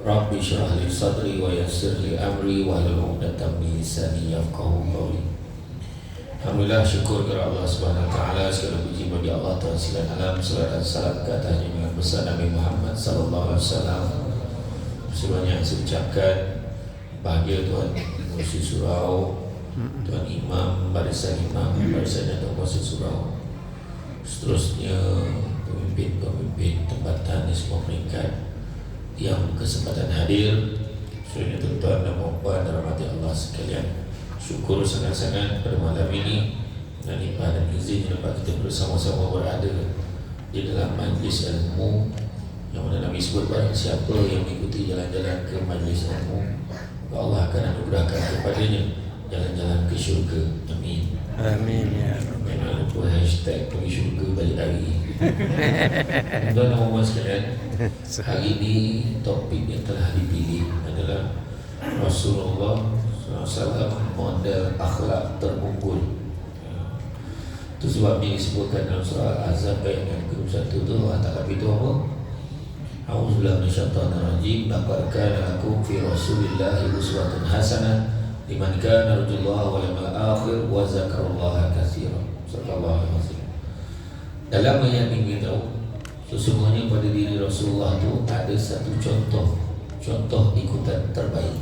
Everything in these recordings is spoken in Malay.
Rabbi syrah li sadri wa yassir li amri wahlul 'uqdatam min lisani yafqahu qawli. Alhamdulillah, syukur kepada Allah Subhanahu wa taala, segala puji bagi Allah Tuhan segala alam, salawat dan salam ke atasnya dengan besar Nabi Muhammad sallallahu alaihi wasallam. Semuanya saya ucapkan bahagia Tuan Musi Surau, Tuan Imam, barisan dan Musi Surau. Seterusnya pemimpin tempatan di semua peringkat yang kesempatan hadir, sebenarnya tuan-tuan dan puan dan rahmati Allah sekalian. Syukur sangat-sangat pada malam ini dan limpah dan izin dapat kita bersama-sama berada di dalam majlis ilmu yang mana Nabi sebut barang siapa yang mengikuti jalan-jalan ke majlis ilmu, Allah akan anugerahkan kepadanya jalan-jalan ke syurga. Amin. Amin ya Rabbal Jangan lupa hashtag pergi syurga balik hari. Tuan dan puan sekalian, hari ini topik yang telah dipilih adalah Rasulullah SAW model akhlak terunggul. Itu sebabnya disebutkan dalam surah Al-Ahzab ayat yang ke-21 tu Allah Ta'ala itu apa? A'udzubillahi minasyaitonir rajim. Laqad kana lakum fi Rasulillahi uswatun hasanah liman kana yarjullaha wal yawmal akhir wa dzakarallaha katsiran. Sallallahu alaihi wasallam. Dalam ayat ini kita tahu sesungguhnya pada diri Rasulullah itu ada satu contoh ikutan terbaik.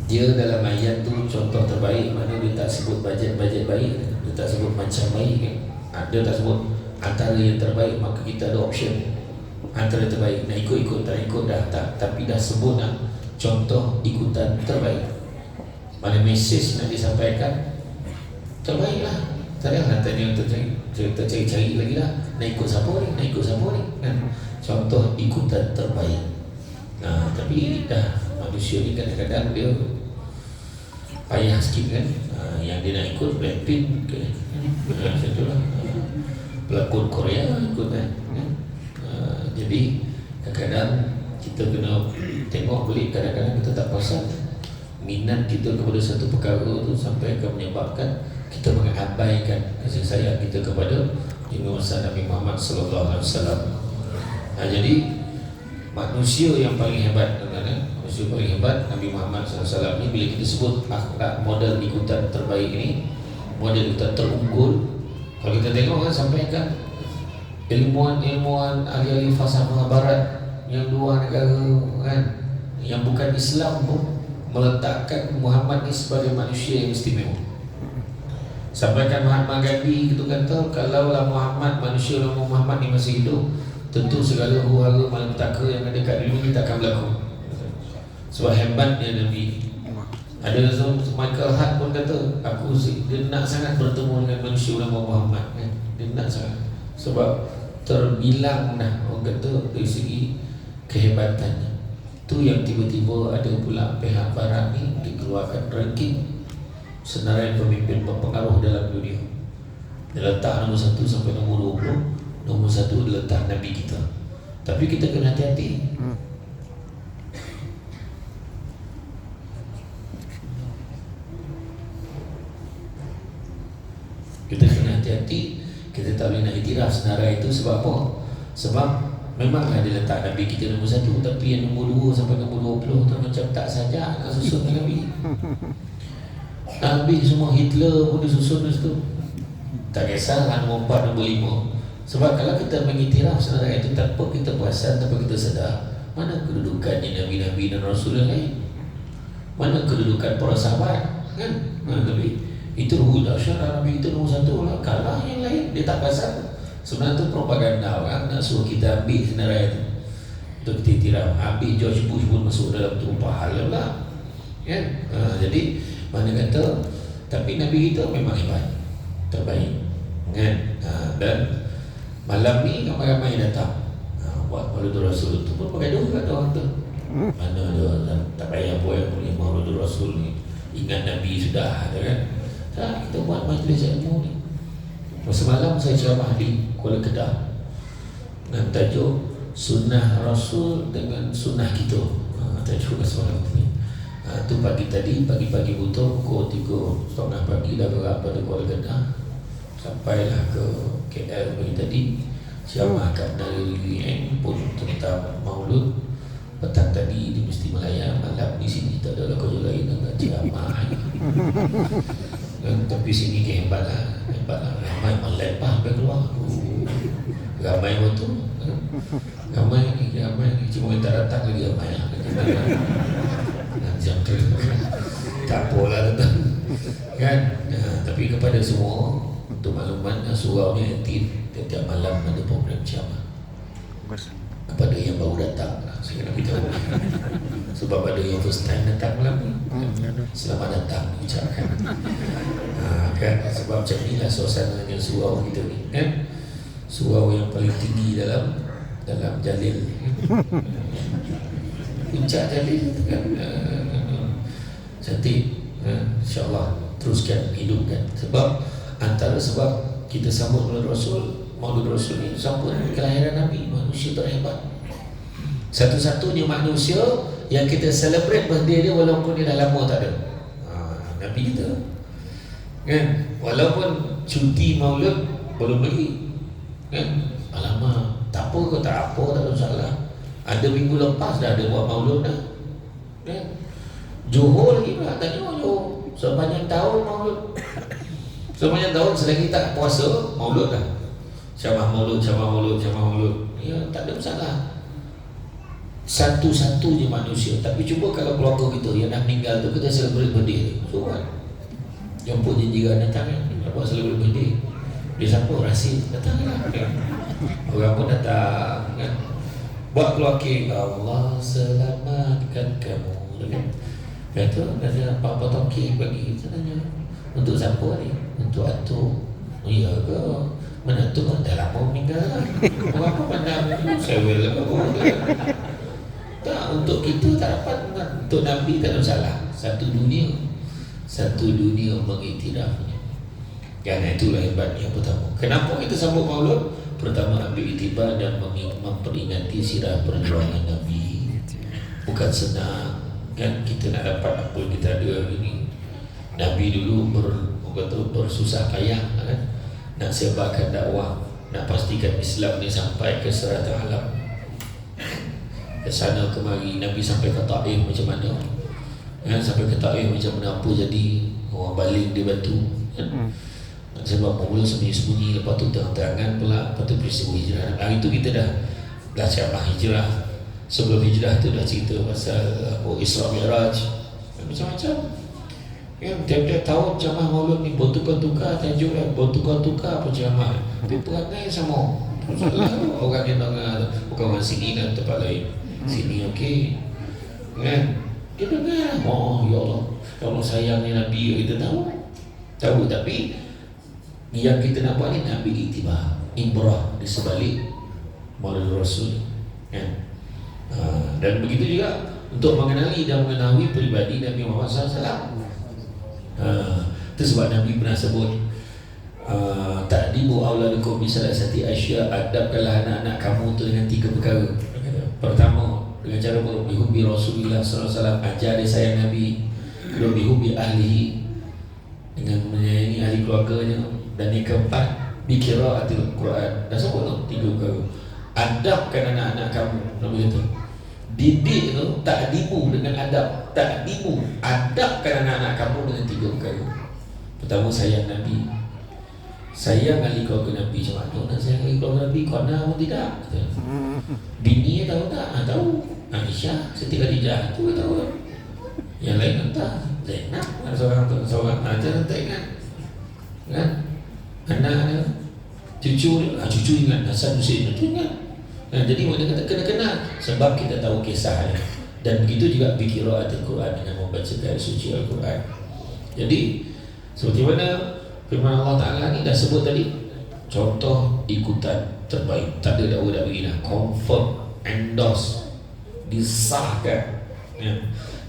Dia dalam ayat tu contoh terbaik, maknanya dia tak sebut bajet baik, dia tak sebut macam baik kan? Dia tak sebut antara yang terbaik, maka kita ada option antara terbaik, nak ikut tak ikut dah tak, tapi dah sebut contoh ikutan terbaik. Mana mesej nak disampaikan terbaiklah. Tak ada tanya cari lagi lah, nak ikut siapa ni kan? Contoh ikutan terbaik. Tapi dah manusia ni kadang-kadang dia payah sikit kan. Yang dia nak ikut Blackpink ke, itulah pelakon Korea ikut kan. Jadi kadang-kadang kita kena tengok balik, kadang-kadang kita tak perasan minat kita kepada satu perkara tu sampai akan menyebabkan kita mengabaikan kasih sayang kita kepada Junjungan Nabi Muhammad sallallahu alaihi wasallam. Jadi manusia yang paling hebat Nabi Muhammad SAW ni, bila kita sebut akhlak model ikutan terbaik ni, model ikutan terunggul, kalau kita tengok kan sampaikan ilmuwan ahli-ahli falsafah barat yang luar negara kan, yang bukan Islam pun meletakkan Muhammad ni sebagai manusia yang istimewa. Sampaikan Mahatma Gandhi gitu kata, kalaulah manusia nama Muhammad ni masih hidup, tentu segala huru-hara malapetaka yang ada kat dunia ni tak akan berlaku. Sebab hebatnya Nabi. Ada Michael Hart pun kata, dia nak sangat bertemu dengan manusia nama Muhammad kan? Dia nak sangat, sebab terbilang orang kata dari segi kehebatannya. Itu yang tiba-tiba ada pula pihak barat ni dikeluarkan ranking senarai pemimpin berpengaruh dalam dunia. Dia letak nombor 1 sampai nombor 20. Nombor 1 dia letak Nabi kita. Tapi kita kena hati-hati. Kita kena hati-hati. Kita tak boleh nak iktiraf senarai itu. Sebab apa? Sebab memanglah dia letak Nabi kita nombor 1, tapi yang nombor 2 sampai nombor 20 tu macam tak saja nak susun Nabi. Nabi semua, Hitler pun disusun di situ. Tak kisahlah nombor 4, nombor 5. Sebab kalau kita mengiktiraf senarai itu tanpa kita perasan, tanpa kita sedar, mana kedudukannya Nabi-Nabi dan Rasul yang lain? Mana kedudukan para sahabat kan? Nabi itu ruhul dahsyat, Nabi itu nombor 1 lah, kalah yang lain. Dia tak perasan. Sebenarnya itu propaganda orang nak suruh kita ambil senarai itu untuk kita iktiraf. Ambil George Bush pun masuk dalam tu, pahala lah kan? Jadi mana kata, tapi Nabi kita memang hebat, terbaik kan? Dan malam ni ramai-ramai datang buat Maulid Rasul tu pun pakai doa kat orang tu. Mana ada tak payah buat Maulid Rasul ni, ingat Nabi sudah ada kan? Kita buat majlis ilmu ni. Semalam saya ceramah di Kuala Kedah dengan tajuk Sunnah Rasul dengan Sunnah kita. Tajuk semalam ni. Tu pagi tadi, pagi-pagi buta pukul 3:30 pagi dah gerak pada Kuala Kedah. Sampailah ke KL pagi tadi. Ceramah kat dari UIN pun tentang Maulud. petang tadi di Mesti Malaya, malam di sini tak ada kerja lain nak ceramah. Tapi sini hebat lah, ramai malam sampai keluar. Ramai betul. Ramai ni, cuma kita datang lagi ramai lah. Jam tu tak apalah kan. Tapi kepada semua untuk makluman, surau ni aktif setiap malam ada program ceramah. Kepada yang baru datang saya nak beritahu. Sebab ada yang first time datang malam ni, selamat datang ucapkan. Kan sebab macam inilah suasananya surau kita ni kan. Surau yang paling tinggi dalam jalil, puncak jalil kan. Cantik, insyaAllah teruskan hidupkan. Sebab antara sebab kita sambut Maulid Rasul ni sambut kelahiran Nabi, manusia terhebat, satu-satunya manusia yang kita celebrate birthday dia walaupun dia dah lama tak ada. Nabi kita kan, walaupun cuti maulid belum lagi kan. Alamak, tak apa ke tak apa, tak ada masalah. Ada minggu lepas dah ada buat maulid dah kan. Johor lagi pula, tak Johor sepanjang tahun maulid. Sepanjang tahun selagi tak puasa maulid dah. Ceramah maulid. Ya, tak ada masalah. Satu-satunya manusia. Tapi cuba kalau keluarga kita yang dah meninggal tu, kita celebrate birthday tu. So kan, jemput jiran datang kan, buat celebrate birthday. Dia siapa? Rasid datang kan. Orang pun datang kan. Buat keluar kek, Allah selamatkan kamu kan. Kata apa-apa tokek bagi. Kita tanya, untuk siapa ni? Untuk atuk. Ya ke? Menantu kan dah lama meninggal. Orang apa pandang sewel apa pun. Tak, untuk kita tak dapat. Untuk Nabi tak ada masalah. Satu dunia mengiktirafnya. Kerana itulah hebat yang pertama. Kenapa kita sambut maulud? Pertama, ambil iktibar dan memperingati sirah perjuangan Nabi. Bukan senang kan kita nak dapat apa yang kita ada hari ini. Nabi dulu bersusah payah kan, nak sebarkan dakwah, nak pastikan Islam ni sampai ke serata alam. Ke sana kemari, Nabi sampai ke Taif macam mana kan, sampai ke Taif macam mana, apa jadi orang baling dia batu kan. Sebab mula sembunyi-sembunyi, lepas tu terang-terangan pula, lepas tu peristiwa hijrah. Hari tu kita dah ceramah hijrah. Sebelum hijrah tu dah cerita pasal Isra Mi'raj, macam-macam ya. Tiap-tiap tahun ceramah maulud ni bertukar-tukar tajuk, bertukar-tukar apa ceramah. Tapi perangai sama. Orang yang dengar bukan orang sini dan tempat lain. Sini okey kan, dia dengar, oh ya Allah sayangnya Nabi, kita tahu. Tapi yang kita nak buat ni Nabi iktibar, ibrah di sebalik Maulid Rasul kan. Dan begitu juga untuk mengenali dan mengetahui pribadi Nabi Muhammad SAW. Itu sebab Nabi pernah sebut, ta'dibu auladukum bi salasati asya, adabkanlah anak-anak kamu tu dengan 3 perkara. Pertama, dengan cara berhubbi Rasulullah SAW, ajar dia sayang Nabi. Kedua, berhubbi ahlihi, dengan menyayangi ahli keluarganya. Dan yang keempat, biqiraatil Quran. Dah sebut tu 3 perkara. Adabkan anak-anak kamu, Nabi kata. Didik tu ta'dibu dengan adab. Ta'dibu, adabkan anak-anak kamu dengan 3 perkara. Pertama, sayang Nabi. Sayang ahli keluarga Nabi. Macam mana nak sayang ahli keluarga Nabi? Qana pun tidak. Bini tahu tak? Tahu. Aisyah, Siti Khadijah tu tahu tak? Yang lain entah. Zainab, seorang aja tak ingat kan? Anak cucu ingat, Hasan Hussein itu ingat. Jadi mereka kata kena-kena sebab kita tahu kisahnya. Dan begitu juga biqiraatil Quran, dengan membaca ayat suci Al-Quran. Jadi seperti mana firman Allah Ta'ala ni dah sebut tadi, contoh ikutan terbaik. Tak ada dakwah begini, confirm, endorse, disahkan ya.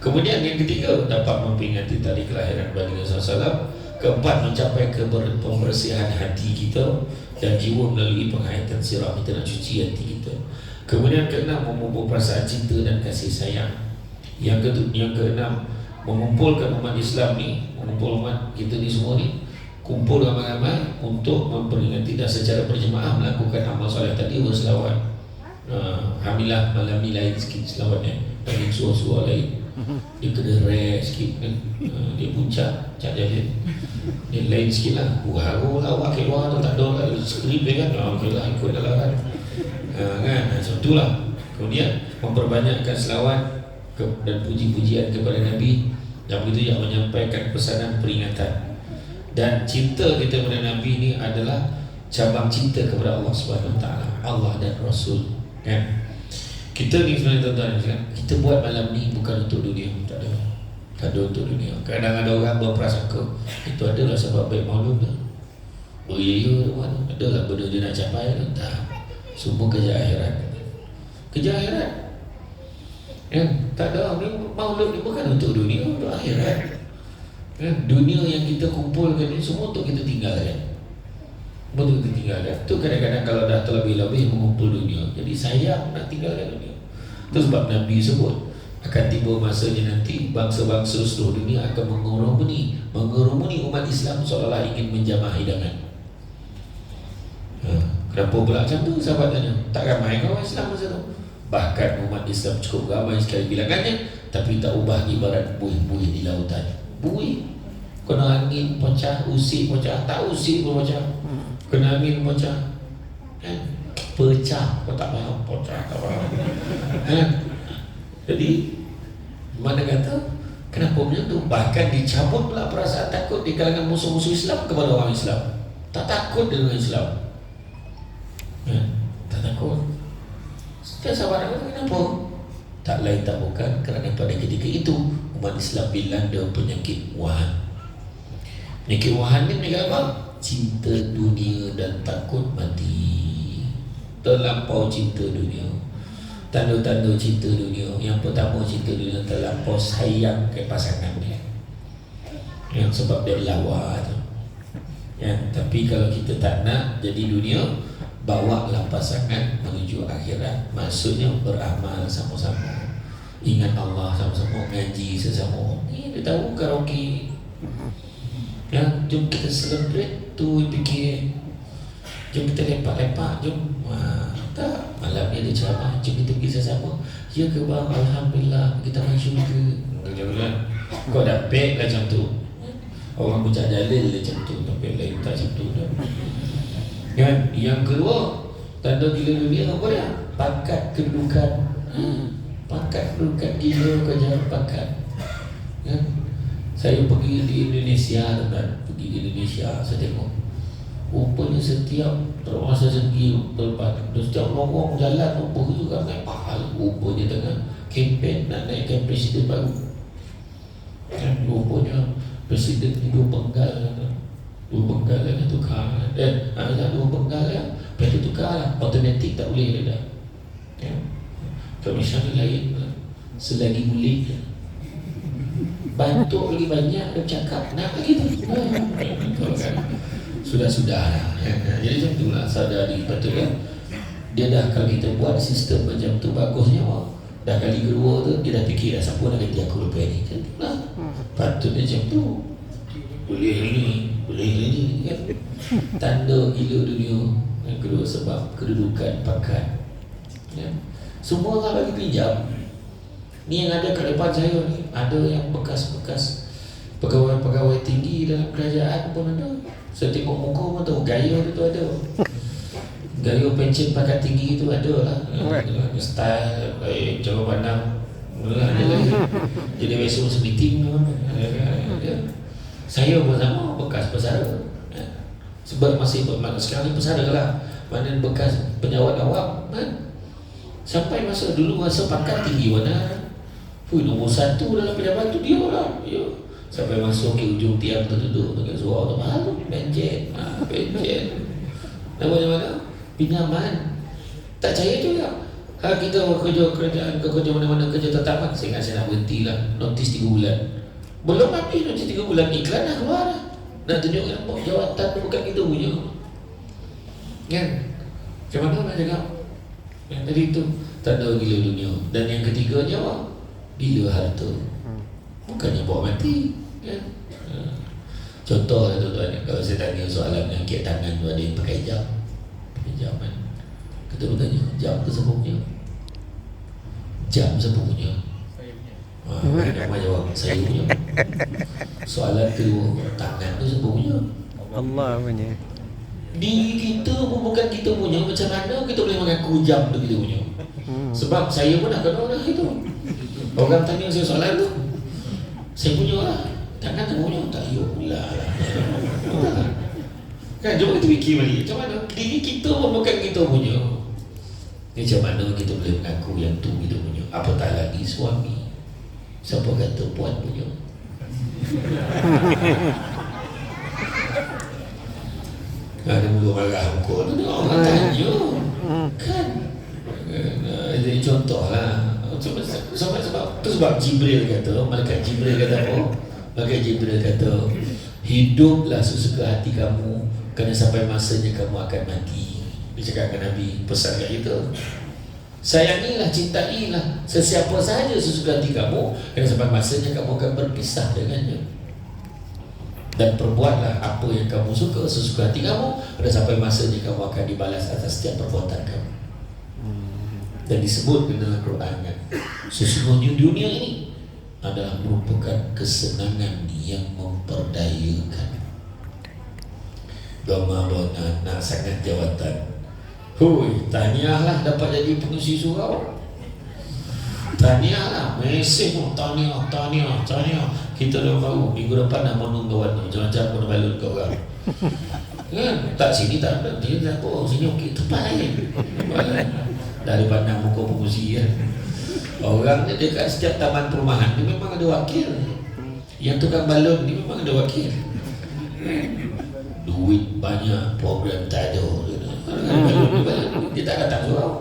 Kemudian yang ketiga, dapat memperingati tarikh kelahiran baginda SAW. Keempat, mencapai pembersihan hati kita dan jiwa melalui penghayatan sirah, kita nak cuci hati kita. Kemudian keenam, memupuk perasaan cinta dan kasih sayang. Yang keenam, mengumpulkan umat Islam ni, mengumpul umat kita ni semua ni, kumpul ramai-ramai untuk memperingati dan secara berjemaah melakukan amal soleh tadi, berselawat Hamilah malam ni lain sikit selawatnya, paling suar-suar lain. Dia kena rest sikit kan. Dia puncak jadi dia lain sikit lah. Baru awak keluar tu tak ada lah skrip dia kan. Okey lah, ikut lah kan. Kan macam tu lah. Kemudian memperbanyakkan selawat dan puji-pujian kepada Nabi. Yang begitu yang menyampaikan pesanan peringatan. Dan cinta kita kepada Nabi ini adalah cabang cinta kepada Allah Subhanahu Wa Taala, Allah dan Rasul. Kan? Kita ni sebenarnya tuan-tuan kan, kita buat malam ni bukan untuk dunia, tak ada untuk dunia. Kadang ada orang berprasangka itu adalah sebab baik maulud dah. Oh iya adalah benda dia nak capai tu. Tak. Semua kerja akhirat. Kerja akhirat. Kan? Tak ada maulud ni bukan untuk dunia, untuk akhirat. Kan? Dunia yang kita kumpulkan ni semua untuk kita tinggalkan. Betul kita tinggalkan. Tu kadang-kadang kalau dah terlebih-lebih mengumpul dunia, jadi sayang nak tinggalkan dunia. Itu sebab Nabi sebut akan tiba masanya nanti bangsa-bangsa seluruh dunia akan mengerumuni umat Islam seolah-olah ingin menjamah hidangan. Kenapa pula macam tu? Sahabat tanya. Tak ramai kawan Islam masa tu. Bahkan umat Islam cukup ramai sekali bilangannya, tapi tak ubah ibarat buih-buih di lautan. Buih kena angin pecah, usik pecah, tak usik pun pecah. Kena angin pecah, pecah, kau tak faham, pecah tak faham. Jadi mana kata kenapa macam tu? Bahkan dicabut pula perasaan takut di kalangan musuh-musuh Islam kepada orang Islam. Tak takut dengan Islam, tak takut. Setiap sahabat kata kenapa? Tak lain tak bukan kerana pada ketika itu umat Islam dilanda penyakit wahan. Penyakit wahan ni penyakit apa? Cinta dunia dan takut mati. Terlampau cinta dunia. Tanda-tanda cinta dunia. Yang pertama, cinta dunia terlampau sayang ke pasangan dia. Yang sebab dia lawa tu. Tapi kalau kita tak nak jadi dunia, bawalah pasangan menuju akhirat. Maksudnya beramal sama-sama, ingat Allah sama-sama, ngaji sesama. Dia tahu karaoke. Jom kita celebrate tu, fikir. Jom kita lepak-lepak, jom. Tak, malam ni ada ceramah, jom kita pergi sesama. Ya ke bang, Alhamdulillah, kita masuk ke. Kau dah baik lah macam tu. Orang bucak dalil macam tu, tapi lain tak macam tu dah. Kan? Yang kedua, tanda gila dunia apa dia? Pangkat kedudukan. Pangkat kedudukan gila kerja pangkat. Kan? Saya pergi di Indonesia dan pergi di Indonesia, saya tengok rupanya setiap termasa segi terlepas, setiap lorong jalan rupa juga naik pahal, rupanya tengah kempen nak naikkan presiden baru. Kan? Rupanya presiden ni dua penggal lah tukar. Dua penggal lah, lepas tu tukar lah, automatik tak boleh dah. Komisioner lain selagi boleh bantu lagi banyak, dia cakap nak lagi tu. Sudah-sudah lah. Jadi macam tu lah, sadari patutnya. Dia dah, kalau kita buat sistem macam tu bagusnya, dah kali kedua tu dia dah fikir dah siapa nak ganti aku lepas ni. Macam tu lah. Patutnya macam tu. Boleh ni kan. Tanda gila dunia. Yang kedua sebab kedudukan pangkat. Semua orang bagi pinjam. Ni yang ada kat depan saya ni, ada yang bekas-bekas pegawai-pegawai tinggi dalam kerajaan pun ada. Saya tengok muka pun tahu, gaya dia tu ada. Gaya pencen pangkat tinggi tu ada lah. Style, cara pandang. Mula ada lagi. Jadi besok meeting pun. Saya pun sama, bekas pesara. Sebab masih bermakna sekarang ni pesara lah. Mana bekas pejabat awam kan. Sampai masa dulu masa pangkat tinggi mana. Nombor satu dalam pejabat tu dia lah. Sampai masuk ke ujung tiang tu duduk dengan suara tu mahal tu. Pencet. Mana-mana pinjaman. Tak percaya juga. Kalau kita kerja mana-mana kerja tetap, saya nak berhenti lah. Notis 3 bulan. Belum habis notis 3 bulan, iklan dah keluar dah. Nak tunjukkan jawatan tu bukan kita punya. Kan? Macam mana nak cakap? Yang tadi tu tanda gila dunia. Dan yang ketiganya apa? Gila harta. Bukannya bawa mati kan? Contoh tuan-tuan, kalau saya tanya soalan yang kira tangan tu ada yang pakai jam kan? Kata Kita bertanya, jam tu siapa punya? Jam siapa punya? Nama jawab, saya punya. Soalan kedua, tangan tu siapa punya? Allah punya. Diri kita pun bukan kita punya. Macam mana kita boleh mengaku jam tu kita punya? Sebab saya pun nak kena lah itu. Orang tanya saya soalan tu, saya punya lah. Tangan tu punya, tak ya pula lah. Kan, cuba kita fikir balik. Macam mana? Diri kita pun bukan kita punya. Macam mana kita boleh mengaku yang tu kita punya? Apatah lagi suami. Siapa kata puan punya? Ada mula marah kau tu, orang tanya. Kan? Jadi contoh lah. Sebab Jibril kata, Malaikat Jibril kata apa? Malaikat Jibril kata, hiduplah sesuka hati kamu, kerana sampai masanya kamu akan mati. Dia cakap dengan Nabi, pesan kat kita, sayangilah, cintailah sesiapa sahaja sesuka hati kamu, kerana sampai masanya kamu akan berpisah dengannya. Dan perbuatlah apa yang kamu suka sesuka hati kamu, kerana sampai masanya kamu akan dibalas atas setiap perbuatan kamu. Dan disebut dalam Quran kan, sesungguhnya dunia ini adalah merupakan kesenangan yang memperdayakan. Gama nak sangat jawatan. Hui, tahniahlah dapat jadi pengusi surau. Tahniahlah, mesej pun tahniah. Kita dah baru minggu depan nak menung kawan macam-macam pun balun kau orang. Kan? Tak sini tak ada. Dia tak apa, sini okey tepat lain. Dari pandang muka pengusi ya. Orang ni dekat setiap taman perumahan dia memang ada wakil. Yang tukang balon ni memang ada wakil. Duit banyak, program tak ada. Dia tak datang surau.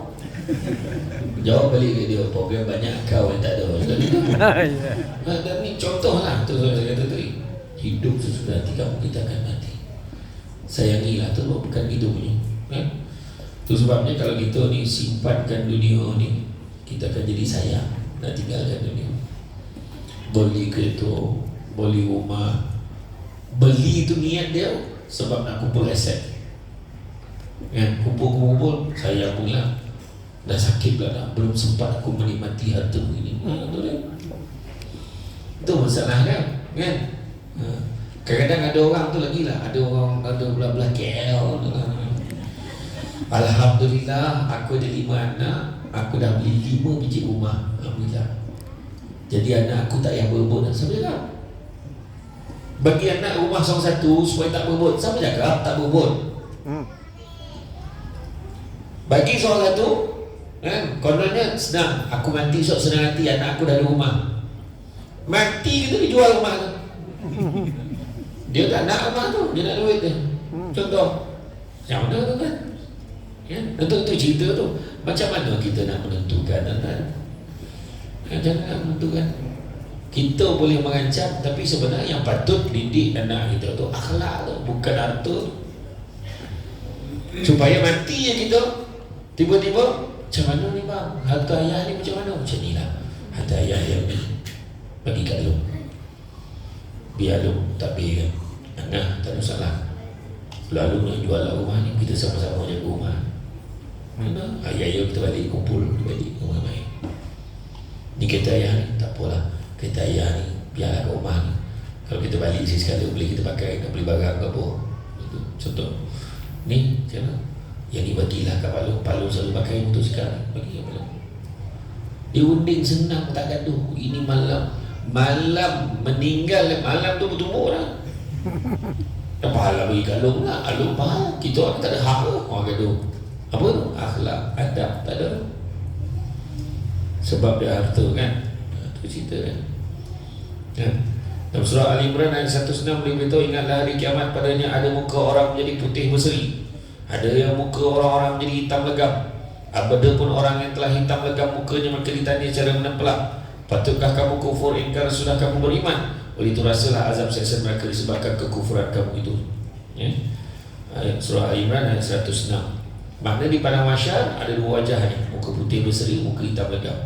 Jawab balik dia, program banyak kau yang tak ada. Dan ni contoh lah tu saya kata tadi. Hidup sesudah hati kamu, kita akan mati. Sayangilah tu bukan hidup ni. Itu sebabnya kalau kita ni simpankan dunia ni, kita akan jadi sayang nak tinggalkan dunia. Beli kereta, beli rumah. Beli itu niat dia sebab nak kumpul aset. Kan, kumpul sayang pula. Dah sakit pula dah, belum sempat aku menikmati harta ini. Itu masalah kan? Kadang-kadang ada orang tu lagi lah, ada orang ada belah-belah KL. Alhamdulillah, aku ada 5 anak, aku dah beli 5 biji rumah. Alhamdulillah. Jadi anak aku tak payah berebut. Siapa cakap? Bagi anak rumah seorang satu supaya tak berebut. Siapa cakap tak berebut? Bagi seorang satu, kononnya senang. Aku mati esok senang hati, anak aku dah ada rumah. Mati kita dijual rumah tu. Dia tak nak rumah tu, dia nak duit dia. Contoh, yang mana tu kan? Ya, itu cerita tu. Macam mana kita nak menentukan kan? Macam mana nak menentukan? Kita boleh mengancam, tapi sebenarnya yang patut didik anak kita tu akhlak tu, bukan harta. Supaya mati ya kita. Tiba-tiba, macam mana ni bang? Harta ayah ni macam mana? Macam ni lah. Harta ayah yang ni bagi kat lu. Biar lu tak kan. Nah, tak ada salah. Lalu nak jual rumah ni, kita sama-sama jaga rumah. Mana? Ayah-ayah kita balik kumpul balik rumah main. Ni kereta ayah ni, tak apalah. Kereta ayah ni, biarlah kat rumah ni. Kalau kita balik sekali boleh kita pakai, nak beli barang ke apa. Itu contoh. Ni, macam mana? Yang ni bagilah kat Palung selalu pakai untuk sekarang. Bagi kat Palung. Dia unding senang, tak gaduh. Ini malam meninggal, malam tu bertumbuk lah. Dah pahala bagi kat Long lah. Long pahala, kita orang tak ada hak lah. Orang gaduh. Apa tu? Akhlak, adab, tak ada. Sebab dia harta kan. Itu cerita kan. Dalam surah Al-Imran ayat 106 boleh beritahu, ingatlah hari kiamat padanya ada muka orang menjadi putih berseri, ada yang muka orang-orang menjadi hitam legam. Ada pun orang yang telah hitam legam mukanya, maka ditanya secara menempelak, patutkah kamu kufur ingkar sudah kamu beriman? Oleh itu rasalah azab seksa mereka disebabkan kekufuran kamu itu. Ayat surah Al-Imran ayat 106. Makna di padang mahsyar ada 2 wajah ni, muka putih berseri, muka hitam legam.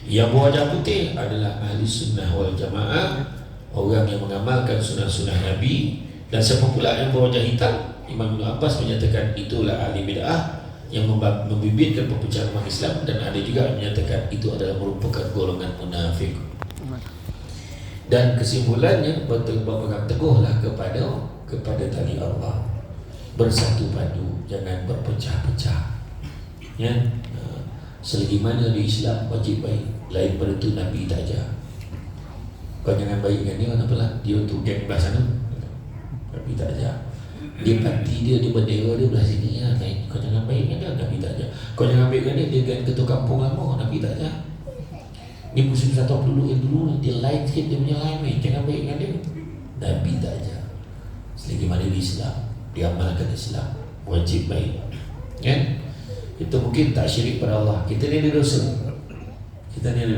Yang berwajah putih adalah ahli sunnah wal jamaah, orang yang mengamalkan sunnah-sunnah Nabi. Dan siapa pula yang berwajah hitam? Imam Ibn Abbas menyatakan itulah ahli bid'ah yang membibitkan perpecahan umat Islam, dan ada juga yang menyatakan itu adalah merupakan golongan munafik. Dan kesimpulannya, berpegang teguhlah kepada tali Allah, bersatu padu, jangan berpecah-pecah. Ya, selagi mana di Islam wajib baik, lain pada itu Nabi tak ajar. Kau jangan baik dengan dia, kenapa lah? Dia untuk geng belah sana, Nabi tak ajar. Dia parti dia bendera dia belah sini ya. Kau jangan baik dengan dia, Nabi tak ajar. Kau jangan baik dengan dia kan ketua kampung lama, Nabi tak ajar. Ni musim satu dulu yang dulu dia lain sikit, dia punya lain, jangan baik dengan dia, Nabi tak ajar. Selagi mana di Islam, dia amalkan Islam, wajib baik. Kan? Itu mungkin tak syirik pada Allah. Kita ni ada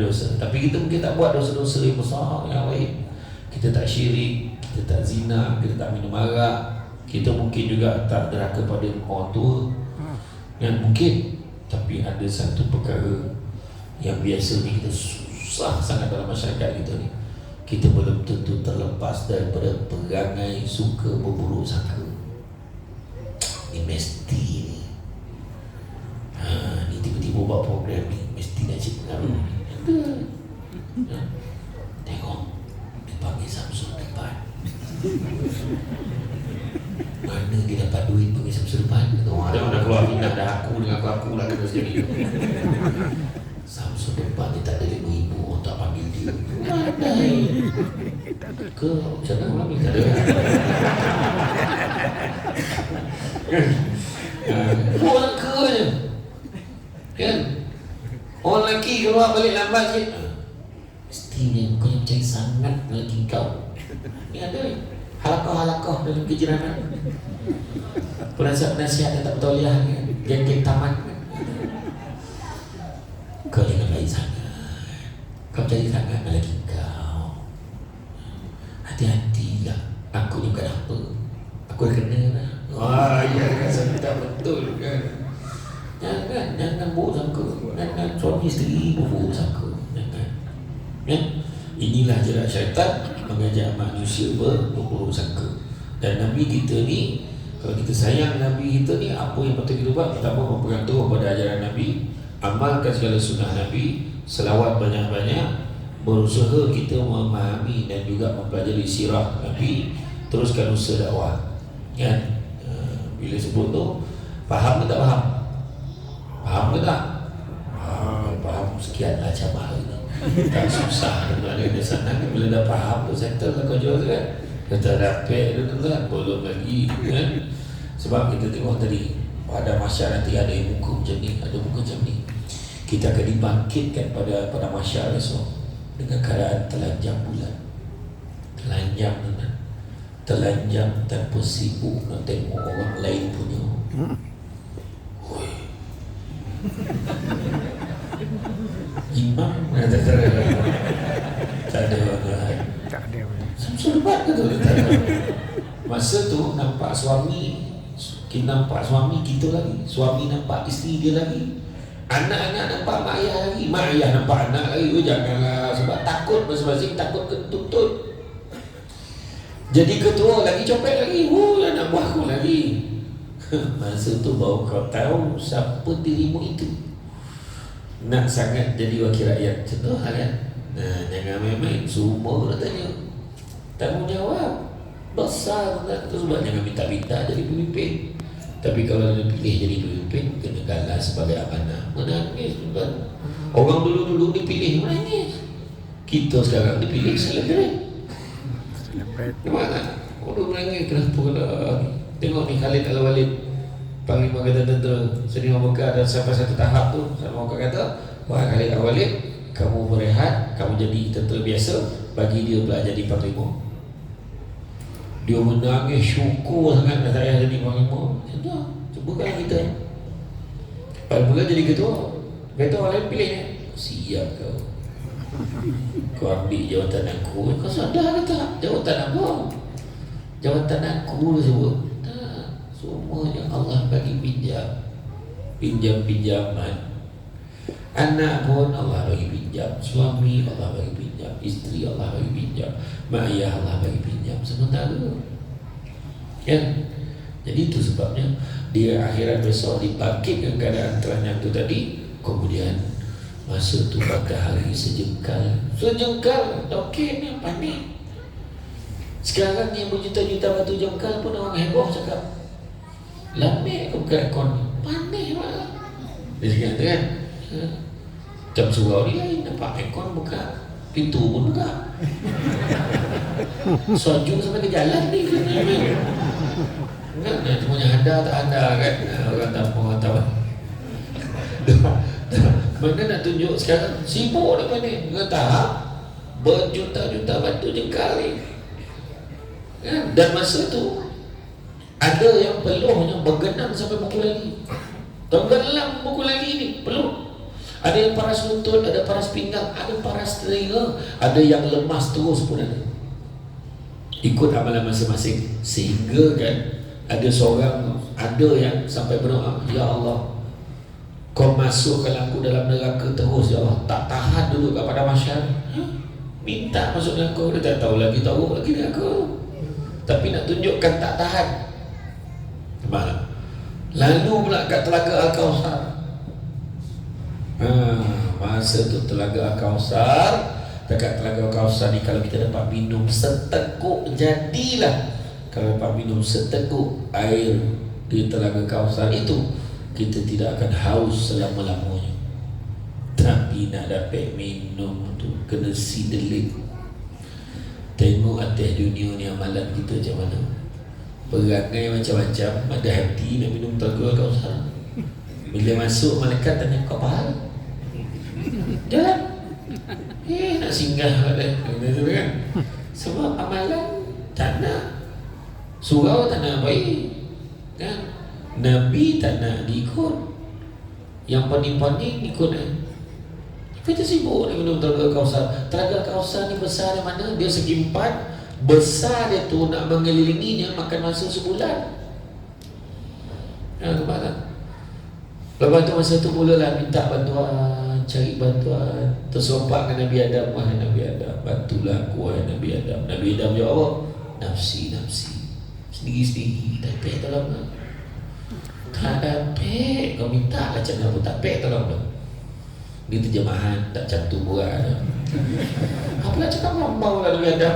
dosa, tapi kita mungkin tak buat dosa-dosa yang besar yang lain. Kita tak syirik, kita tak zina, kita tak minum arak, kita mungkin juga tak derhaka pada orang tua, yang mungkin. Tapi ada satu perkara yang biasa ni kita susah sangat dalam masyarakat kita ni, kita belum tentu terlepas daripada perangai suka berburuk sangka. Ni mesti ni, ni tiba-tiba buat program ni mesti nak cik pengaruh ni. Ada, tengok dia panggil Samsul depan, mana dia dapat duit panggil Samsul depan? Orang dah keluar minat dah, aku dengan aku lah kena sendiri. Samsul depan dia tak ada 5,000 orang tak panggil dia. Pandai ke macam mana orang ni tak ada. Orang ke je kan. Orang lelaki keluar balik lambat je, mestinya kau yang cari sangat lelaki kau. Ni ada halakah dalam kejiranan, penasihat yang tak bertauliah kan, geng-geng taman. Kau jangan baik sangat, kau cari sangat lelaki kau. Hati-hati lah, aku ni bukan apa, aku dah kena lah. Wah, ya kan, saya tak betul kan. Jangan buruk sangka, jangan suami isteri buruk sangka, jangan. Ya? Inilah jarak syaitan mengajak manusia berburuk sangka. Dan Nabi kita ni, kalau kita sayang Nabi kita ni, apa yang patut kita buat? Pertama, berpegang teguh pada ajaran Nabi, amalkan segala sunnah Nabi, selawat banyak-banyak, berusaha kita memahami dan juga mempelajari sirah Nabi, teruskan usaha dakwah. Ya? Bila sebut tu, faham ke tak faham? Faham ke tak? Faham sekian lah cabang ni. Tak susah dengan ada sana. Bila dah faham tu, settle lah kau jual kan. Kita dapat tu kan, belum lagi kan. Sebab kita tengok tadi, pada masyarakat nanti ada muka macam ni, ada muka macam ni. Kita akan dibangkitkan pada masyarakat esok dengan keadaan telanjang bulan. Telanjang tanpa sibuk nak tengok orang lain punya. Imam tak ada orang. Samsul debat ke tu? Masa tu nampak suami, kita nampak suami kita lagi, suami nampak isteri dia lagi, anak-anak nampak mak ayah lagi, mak ayah nampak anak lagi. Janganlah, sebab takut masing-masing, takut ketuntut. Jadi ketua lagi, copet lagi, anak buahku lagi. Masa tu baru kau tahu siapa dirimu itu. Nak sangat jadi wakil rakyat, contoh kan. Jangan main-main, semua nak tanya, tanggungjawab besar kan. Itu sebab jangan minta-minta jadi pemimpin. Tapi kalau dia pilih jadi pemimpin, kena galah sebagai amanah. Menangis kan. Orang dulu dipilih menangis. Kita sekarang dipilih selebrate. Gimana? Orang menangis, kenapa kalau tengok ni Khalid Al-Walid, Panglima Angkatan Tentera Seri Mekah, dan sampai satu tahap tu sama orang kata, wahai Khalid Al-Walid, kamu berehat, kamu jadi tentera biasa, bagi dia pula jadi panglima. Dia menangis, syukur sangat nak saya jadi panglima. Cuba kan kita. Pada mula jadi ketua, kata orang lain pilih, siap kau. Kau ambil jawatan aku. Kau sadar ke tak? Jawatan apa? Jawatan aku sebut. Tak. Semuanya Allah bagi pinjam-pinjaman. Anak pun Allah bagi pinjam, suami Allah bagi pinjam, isteri Allah bagi pinjam, mak ayah Allah bagi pinjam. Sementara kan? Jadi itu sebabnya dia akhirat besok dibangkitkan keadaan telanjang itu tadi. Kemudian masa tu matahari sejengkal okey ni panik. Sekarang yang berjuta-juta batu jengkal pun orang heboh cakap lamik ke buka aircon, panik lah dia cakap kan. Jam surau dia nampak aircon buka, pintu pun buka, soju sampai ke jalan ni kan, semuanya ada tak ada kan, orang tahu mana nak tunjuk sekarang sibuk depan ni, kata berjuta-juta batu jengkal ni kan? Dan masa tu ada yang peluhnya bergenang sampai pukul lagi, tenggelam pukul lagi ni peluh. Ada yang paras lutut, ada paras pinggang, ada paras telinga, ada yang lemas terus pun ada. Ikut amalan masing-masing. Sehingga kan ada seorang, ada yang sampai berdoa, ya Allah, kau masukkan aku dalam neraka terus ya Allah, tak tahan dulu kepada masyarakat. Minta masuk neraka, dia tak tahu lagi tahu lagi neraka, tapi nak tunjukkan tak tahan. Nampak? Lalu pula kat Telaga Al-Kausar. Masa tu Telaga Al-Kausar, dekat Telaga Al-Kausar ni kalau kita dapat minum seteguk, jadilah kalau dapat minum seteguk air di Telaga Al-Kausar itu, kita tidak akan haus selama-lamanya. Tapi nak dapat minum tu kena sidelik. Tengok atas dunia ni amalan kita macam mana, perangai macam-macam, ada hati nak minum Telaga Al-Kausar. Bila masuk malaikat tanya kau faham? Jalan. Nak singgah dah kan. Sebab amalan tak nak, surau tak nak baik kan. Nabi tak nak diikut, yang paning-paning ikut kan. Kita sibuk nak minum Telaga Al-Kausar. Telaga Al-Kausar ni besar di mana? Dia segi empat. Besar dia tu nak mengelilinginya makan masa sebulan. Nampak tak? Lepas tu masa tu mulalah minta bantuan, cari bantuan, tersompak dengan Nabi Adam. Wahai Nabi Adam, bantulah aku wahai Nabi Adam. Nabi Adam jawab, nafsi, sendiri-sendiri. Tapi tolong lah. Tak dapat, kau minta lah macam mana pun tak dapat, tolong lah. Dia terjemahan, tak macam tu buat lah. Apalah cakap mau lah Nabi Adam.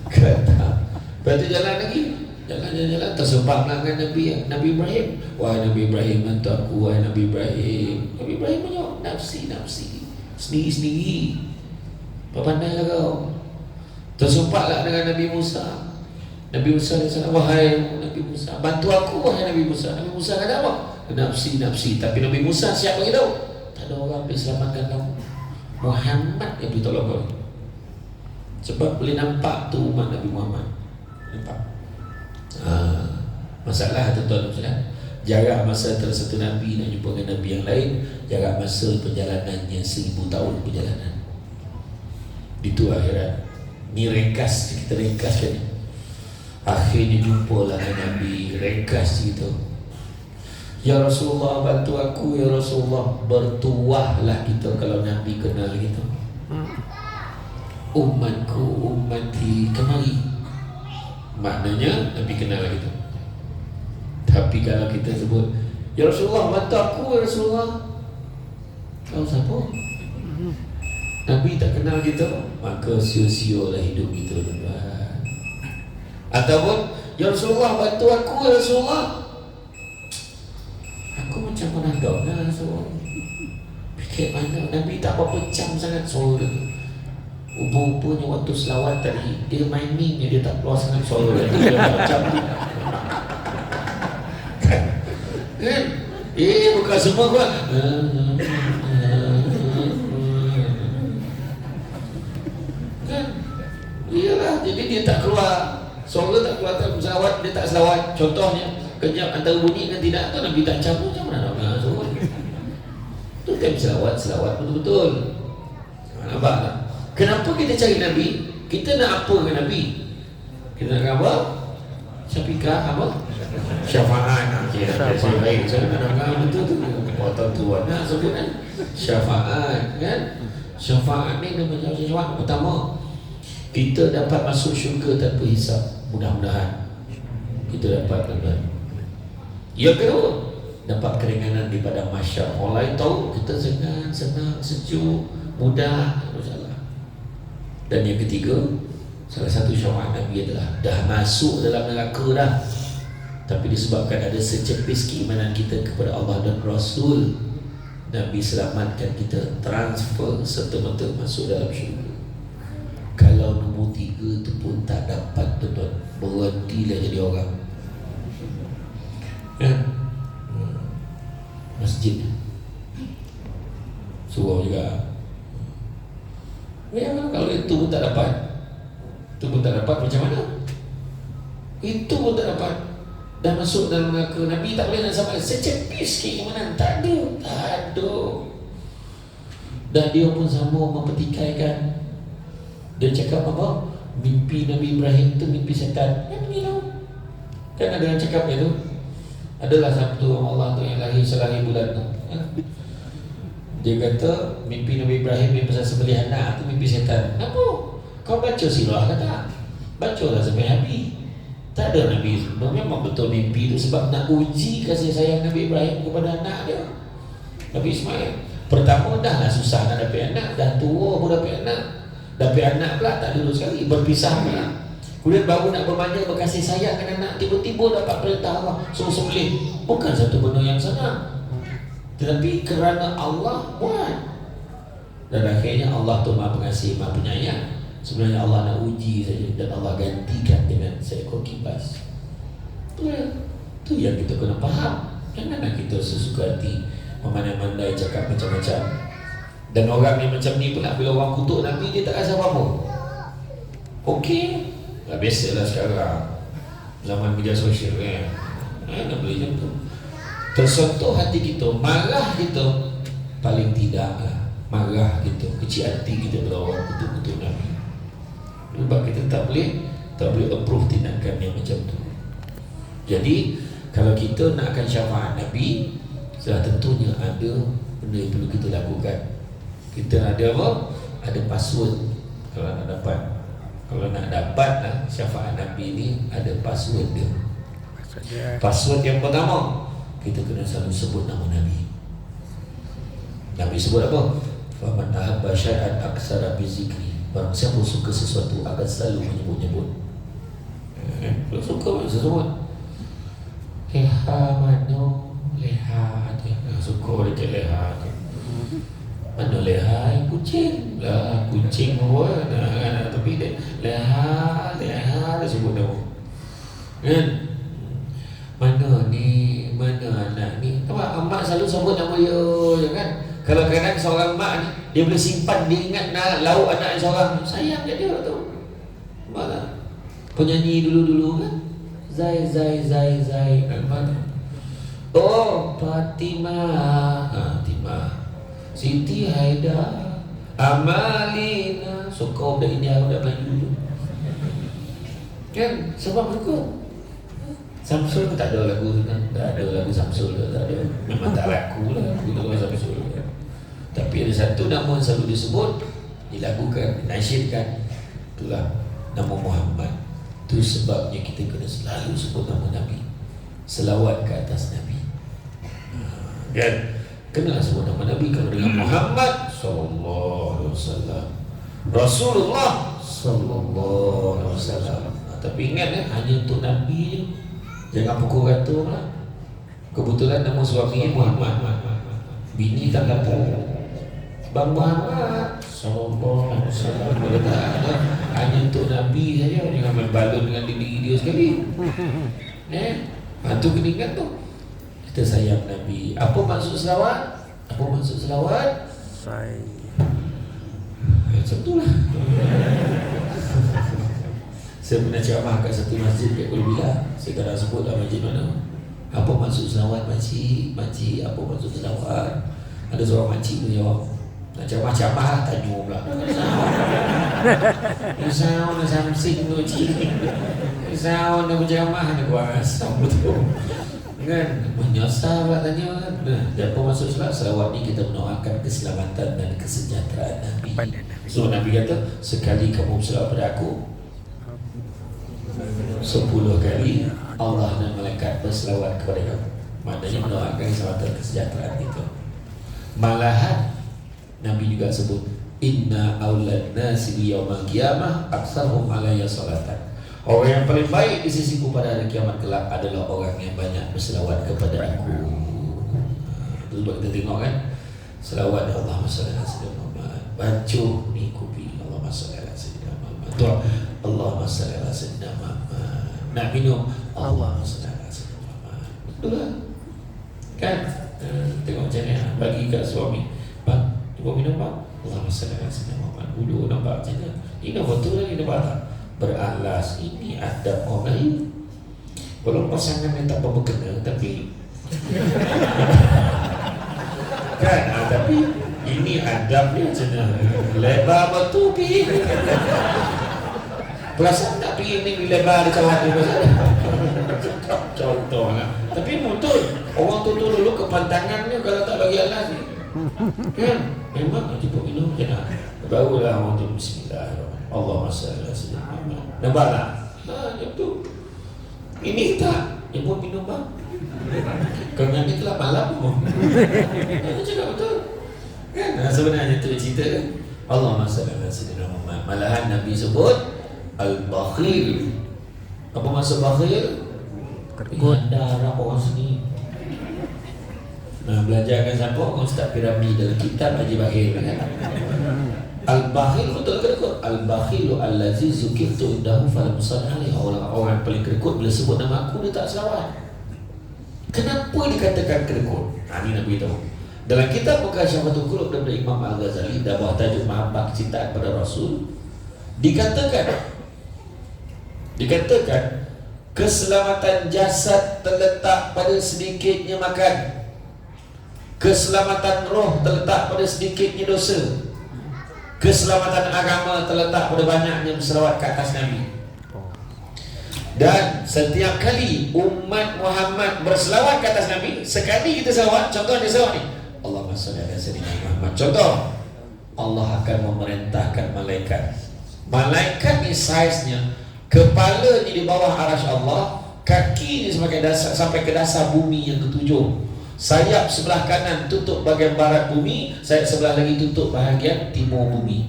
Kata, lepas tu jalan lagi. Jalan-jalan tersebab dengan Nabi Ibrahim. Wahai Nabi Ibrahim, bantu aku wahai Nabi Ibrahim. Nabi Ibrahim menjawab, nafsi, sendiri-sendiri. Pandailah kau. Tersempatlah dengan Nabi Musa. Nabi Musa kata, wahai Nabi Musa, bantu aku wahai Nabi Musa. Nabi Musa kata apa? Nafsi. Tapi Nabi Musa siap bagi tahu, tak ada orang boleh selamatkan kamu, Muhammad yang boleh tolong kau. Sebab boleh nampak tu umat Nabi Muhammad. Nampak? Masalah tuan-tuan dan jarak masa antara satu Nabi nak jumpa dengan Nabi yang lain, jarak masa perjalanannya 1000 tahun perjalanan. Itu akhirat. Ni ringkas, kita ringkaskan. Akhirnya jumpalah dengan Nabi, ringkas gitu. Ya Rasulullah, bantu aku ya Rasulullah. Bertuahlah kita kalau Nabi kenal gitu. Umatku, ummati, kemari. Maknanya Nabi kenal gitu. Tapi kalau kita sebut, ya Rasulullah, bantu aku ya Rasulullah, kau siapa? Nabi tak kenal kita, maka sia-sia lah hidup kita tuan. Ataupun, ya Rasulullah, bantu aku ya Rasulullah, aku macam pernah dok lah Rasulullah. Fikir mana, Nabi tak apa-apa cam sangat suara tu. Rupa-rupanya waktu selawat tadi, dia mindingnya, dia tak keluar sangat suara. Dia macam tu kan? Bukan semua kau. Kan? Iyalah, jadi dia tak keluar suara, tak keluar dalam selawat, dia tak selawat. Contohnya, kejap antara bunyi dan tidak, tu Nabi tak campur, macam mana nak dengar suara? Tu kan selawat betul-betul. Nampak tak? Kenapa kita cari Nabi? Kita nak apa dengan Nabi? Kita nak apa? Syafiqah apa? Syafaat. Saya baik. Saya nak dengar betul tu. Potong tuan nak sebut kan? Syafaat kan? Syafaat ni namanya syafaat. Pertama, kita dapat masuk syurga tanpa hisap. Mudah-mudahan. Kita dapat tuan. Yang kedua, dapat keringanan di padang mahsyar. Orang lain tahu kita senang, sejuk, mudah, masalah. Dan yang ketiga, salah satu syafaat Nabi adalah dah masuk dalam neraka dah, tapi disebabkan ada secepis keimanan kita kepada Allah dan Rasul, Nabi selamatkan kita transfer serta-merta masuk dalam syurga. Kalau nombor 3 tu pun tak dapat tuan-tuan, berhentilah jadi orang. Kan? Masjid suruh juga. Ya, kalau itu pun tak dapat, macam mana? Itu pun tak dapat, dah masuk dalam neraka. Nabi tak boleh nak sampai secepis keimanan, tak ada. Dan dia pun sama mempertikaikan. Dia cakap apa? Mimpi Nabi Ibrahim tu mimpi setan. Kan ada yang cakap itu. Adalah satu orang Allah tu yang lahir selahir bulan tu. Dia kata mimpi Nabi Ibrahim yang pasal sembelih anak tu mimpi setan. Kenapa? Kau baca sirah ke tak? Bacalah sampai habis. Tak ada Nabi. Memang betul mimpi tu sebab nak uji kasih sayang Nabi Ibrahim kepada anak dia, Nabi Ismail. Pertama dah lah susah nak dapat anak, dah tua pun dapat anak. Dapat anak pula tak dulu sekali, berpisah pula. Kemudian baru nak bermanja berkasih sayang dengan anak, tiba-tiba dapat perintah Allah suruh sembelih. Bukan satu benda yang senang, tetapi kerana Allah buat. Dan akhirnya Allah tu Maha Pengasih, Maha Penyayang. Sebenarnya Allah nak uji saja, dan Allah gantikan dengan seekor kibas. Itu yang kita kena faham. Janganlah kita sesuka hati memandai-mandai cakap macam-macam. Dan orang yang macam ni pula, bila orang kutuk Nabi, dia tak rasa apa-apa. Okey, dah biasalah sekarang zaman media sosial kan. Nak boleh macam tu. Tersentuh hati kita, marah kita, paling tidak lah, marah kita, kecil hati kita bila orang kutuk-kutuk Nabi. Sebab kita tak boleh approve tindakan yang macam tu. Jadi kalau kita nakkan syafaat Nabi, sudah tentunya ada benda yang perlu kita lakukan. Kita ada apa? Ada password kalau nak dapat. Kalau nak dapat lah syafaat Nabi ni, ada password dia. Password yang pertama, kita kena selalu sebut nama Nabi. Nabi sebut apa? Faman ahabba syai'an aksara bi zikri. Barang siapa suka sesuatu akan selalu menyebut-nyebut. Kalau suka sebut. Leha mano, leha ada. Suka dekat leha tu. Mana leha? Kucing lah, kucing pun tapi dia leha dia sebut nama kan. Mana ni, mana anak ni. Nampak mak selalu sebut nama dia kan. Kalau kadang seorang mak ni, dia boleh simpan, dia ingat lauk anak seorang, sayang dia tu. Nampak tak? Penyanyi dulu-dulu kan, Zai kan, mana? Oh, Fatimah, Siti Haida, Amalina. So kau dah India, dah Melayu dulu kan, sebab suka. Samsul tak ada lagu tu kan, tak ada lagu Samsul tu, tak ada. Memang tak laku lah lagu tu Samsul kan. Tapi ada satu nama yang selalu disebut, dilakukan, dinasyidkan, itulah nama Muhammad. Itu sebabnya kita kena selalu sebut nama Nabi, selawat ke atas Nabi kan. Kenalah sebut nama Nabi. Kalau dengan Muhammad sallallahu alaihi wasallam, Rasulullah sallallahu alaihi wasallam. Tapi ingat hanya untuk Nabi je. Jangan pukul rata lah. Kebetulan nama suami Muhammad, bini tak lapor Bang Muhammad sallallahu alaihi wasallam. Hanya untuk Nabi saja. Jangan main balon dengan diri dia sekali. Itu kena ingat tu. Kita sayang Nabi. Apa maksud selawat? Macam tu lah. Saya pernah ceramah kat satu masjid kat Kuala Bila. Saya tak nak sebut lah masjid mana. Apa maksud selawat makcik? Makcik, apa maksud selawat? Ada seorang makcik tu jawab, nak ceramah-ceramah lah, tanya pula. Risau nak samsing tu cik. Risau nak berceramah nak buat asam betul. Kan? Menyasar pula tanya. Dan apa maksud selawat ni? Kita mendoakan keselamatan dan kesejahteraan Nabi. So Nabi kata, sekali kamu selawat pada aku 10 kali Allah dan malaikat berselawat kepada kamu. Maknanya mendoakan keselamatan kesejahteraan itu. Malahan Nabi juga sebut, inna aulad nasi yaumal qiyamah aktsaruhum alayya salatan. Orang yang paling baik di sisiku pada hari kiamat kelak adalah orang yang banyak berselawat kepada aku. Itu sebab kita tengok kan, selawat Allahumma shalli ala sayyidina Muhammad, baca ni kopi Allahumma shalli ala sayyidina Muhammad, doa Allahumma shalli ala sayyidina Muhammad, nak minum Allahumma shalli ala sayyidina Muhammad. Betul lah kan? Tengok macam ni, bagi kat suami, bang, cuba minum bang, Allahumma shalli ala sayyidina Muhammad. Dulu nampak macam ni, ini betul lagi nampak tak? Beralas, ini adab orang Melayu. Walaupun pasangan yang tak berkena, tapi kan, tapi ini adab ni macam mana? Lebar betul pi. Perasaan tak pergi ni lebar di kawan ni pasal. Contoh lah. Tapi betul, orang tu dulu kepantangan ni kalau tak bagi alas ni. Kan? Memang cuba minum je nak. Barulah orang tu bismillahirrahmanirrahim. Allahumma shalli ala sayyidina Muhammad. Nampak tak? Yang tu. Ini tak, yang buat minum bang. Kerana ni telah malam pun. Dia cakap betul. Kan? Sebenarnya tu cerita kan. Allahumma shalli ala sayyidina Muhammad. Malahan Nabi sebut al-bakhil. Apa maksud bakhil? Anda harap orang sini. Nah, belajarkan siapa? Ustaz Piramli dalam kitab Haji Bakhil kan? Al-bakhil betul kedekut. Al-bakhilu allazi zukirtu indahu falam yusalli alaihi. Orang paling kedekut bila sebut nama aku dia tak selawat. Kenapa dikatakan kedekut? Ini nak beritahu. Dalam kitab Mukasyafatul Qulub daripada Imam Al-Ghazali, dah bawah tajuk Mahabbah Kecintaan pada Rasul, dikatakan keselamatan jasad terletak pada sedikitnya makan. Keselamatan roh terletak pada sedikitnya dosa. Keselamatan agama terletak pada banyaknya berselawat ke atas Nabi. Dan setiap kali umat Muhammad berselawat ke atas Nabi, sekali kita selawat, contoh dia selawat ni, Allahumma shalli ala sayyidina Muhammad. Contoh, Allah akan memerintahkan malaikat. Malaikat ni saiznya, kepala ni di bawah arasy Allah, kaki ni sampai ke dasar bumi yang ketujuh. Sayap sebelah kanan tutup bahagian barat bumi, sayap sebelah lagi tutup bahagian timur bumi.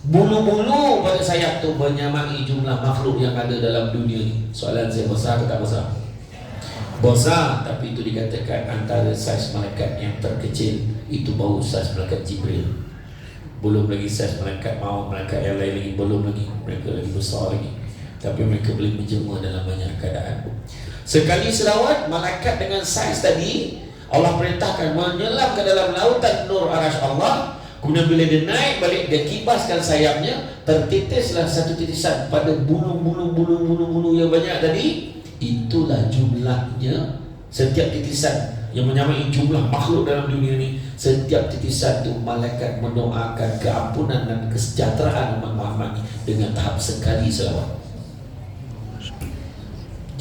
Bulu-bulu pada sayap tu menyamai jumlah makhluk yang ada dalam dunia ni. Soalan saya, besar ke tak besar? Besar, tapi itu dikatakan antara saiz malaikat yang terkecil itu baru saiz malaikat Jibril. Belum lagi saiz malaikat maut, malaikat yang lain lagi, belum lagi. Mereka lagi besar lagi. Tapi mereka boleh menjelma dalam banyak keadaan. Sekali selawat, malaikat dengan saiz tadi Allah perintahkan menyelam ke dalam lautan nur arasy Allah. Kemudian bila dia naik balik, dia kibaskan sayapnya, tertitislah satu titisan pada bulu-bulu yang banyak tadi. Itulah jumlahnya setiap titisan yang menyamai jumlah makhluk dalam dunia ini. Setiap titisan itu malaikat mendoakan keampunan dan kesejahteraan umat Muhammad dengan tahap sekali selawat.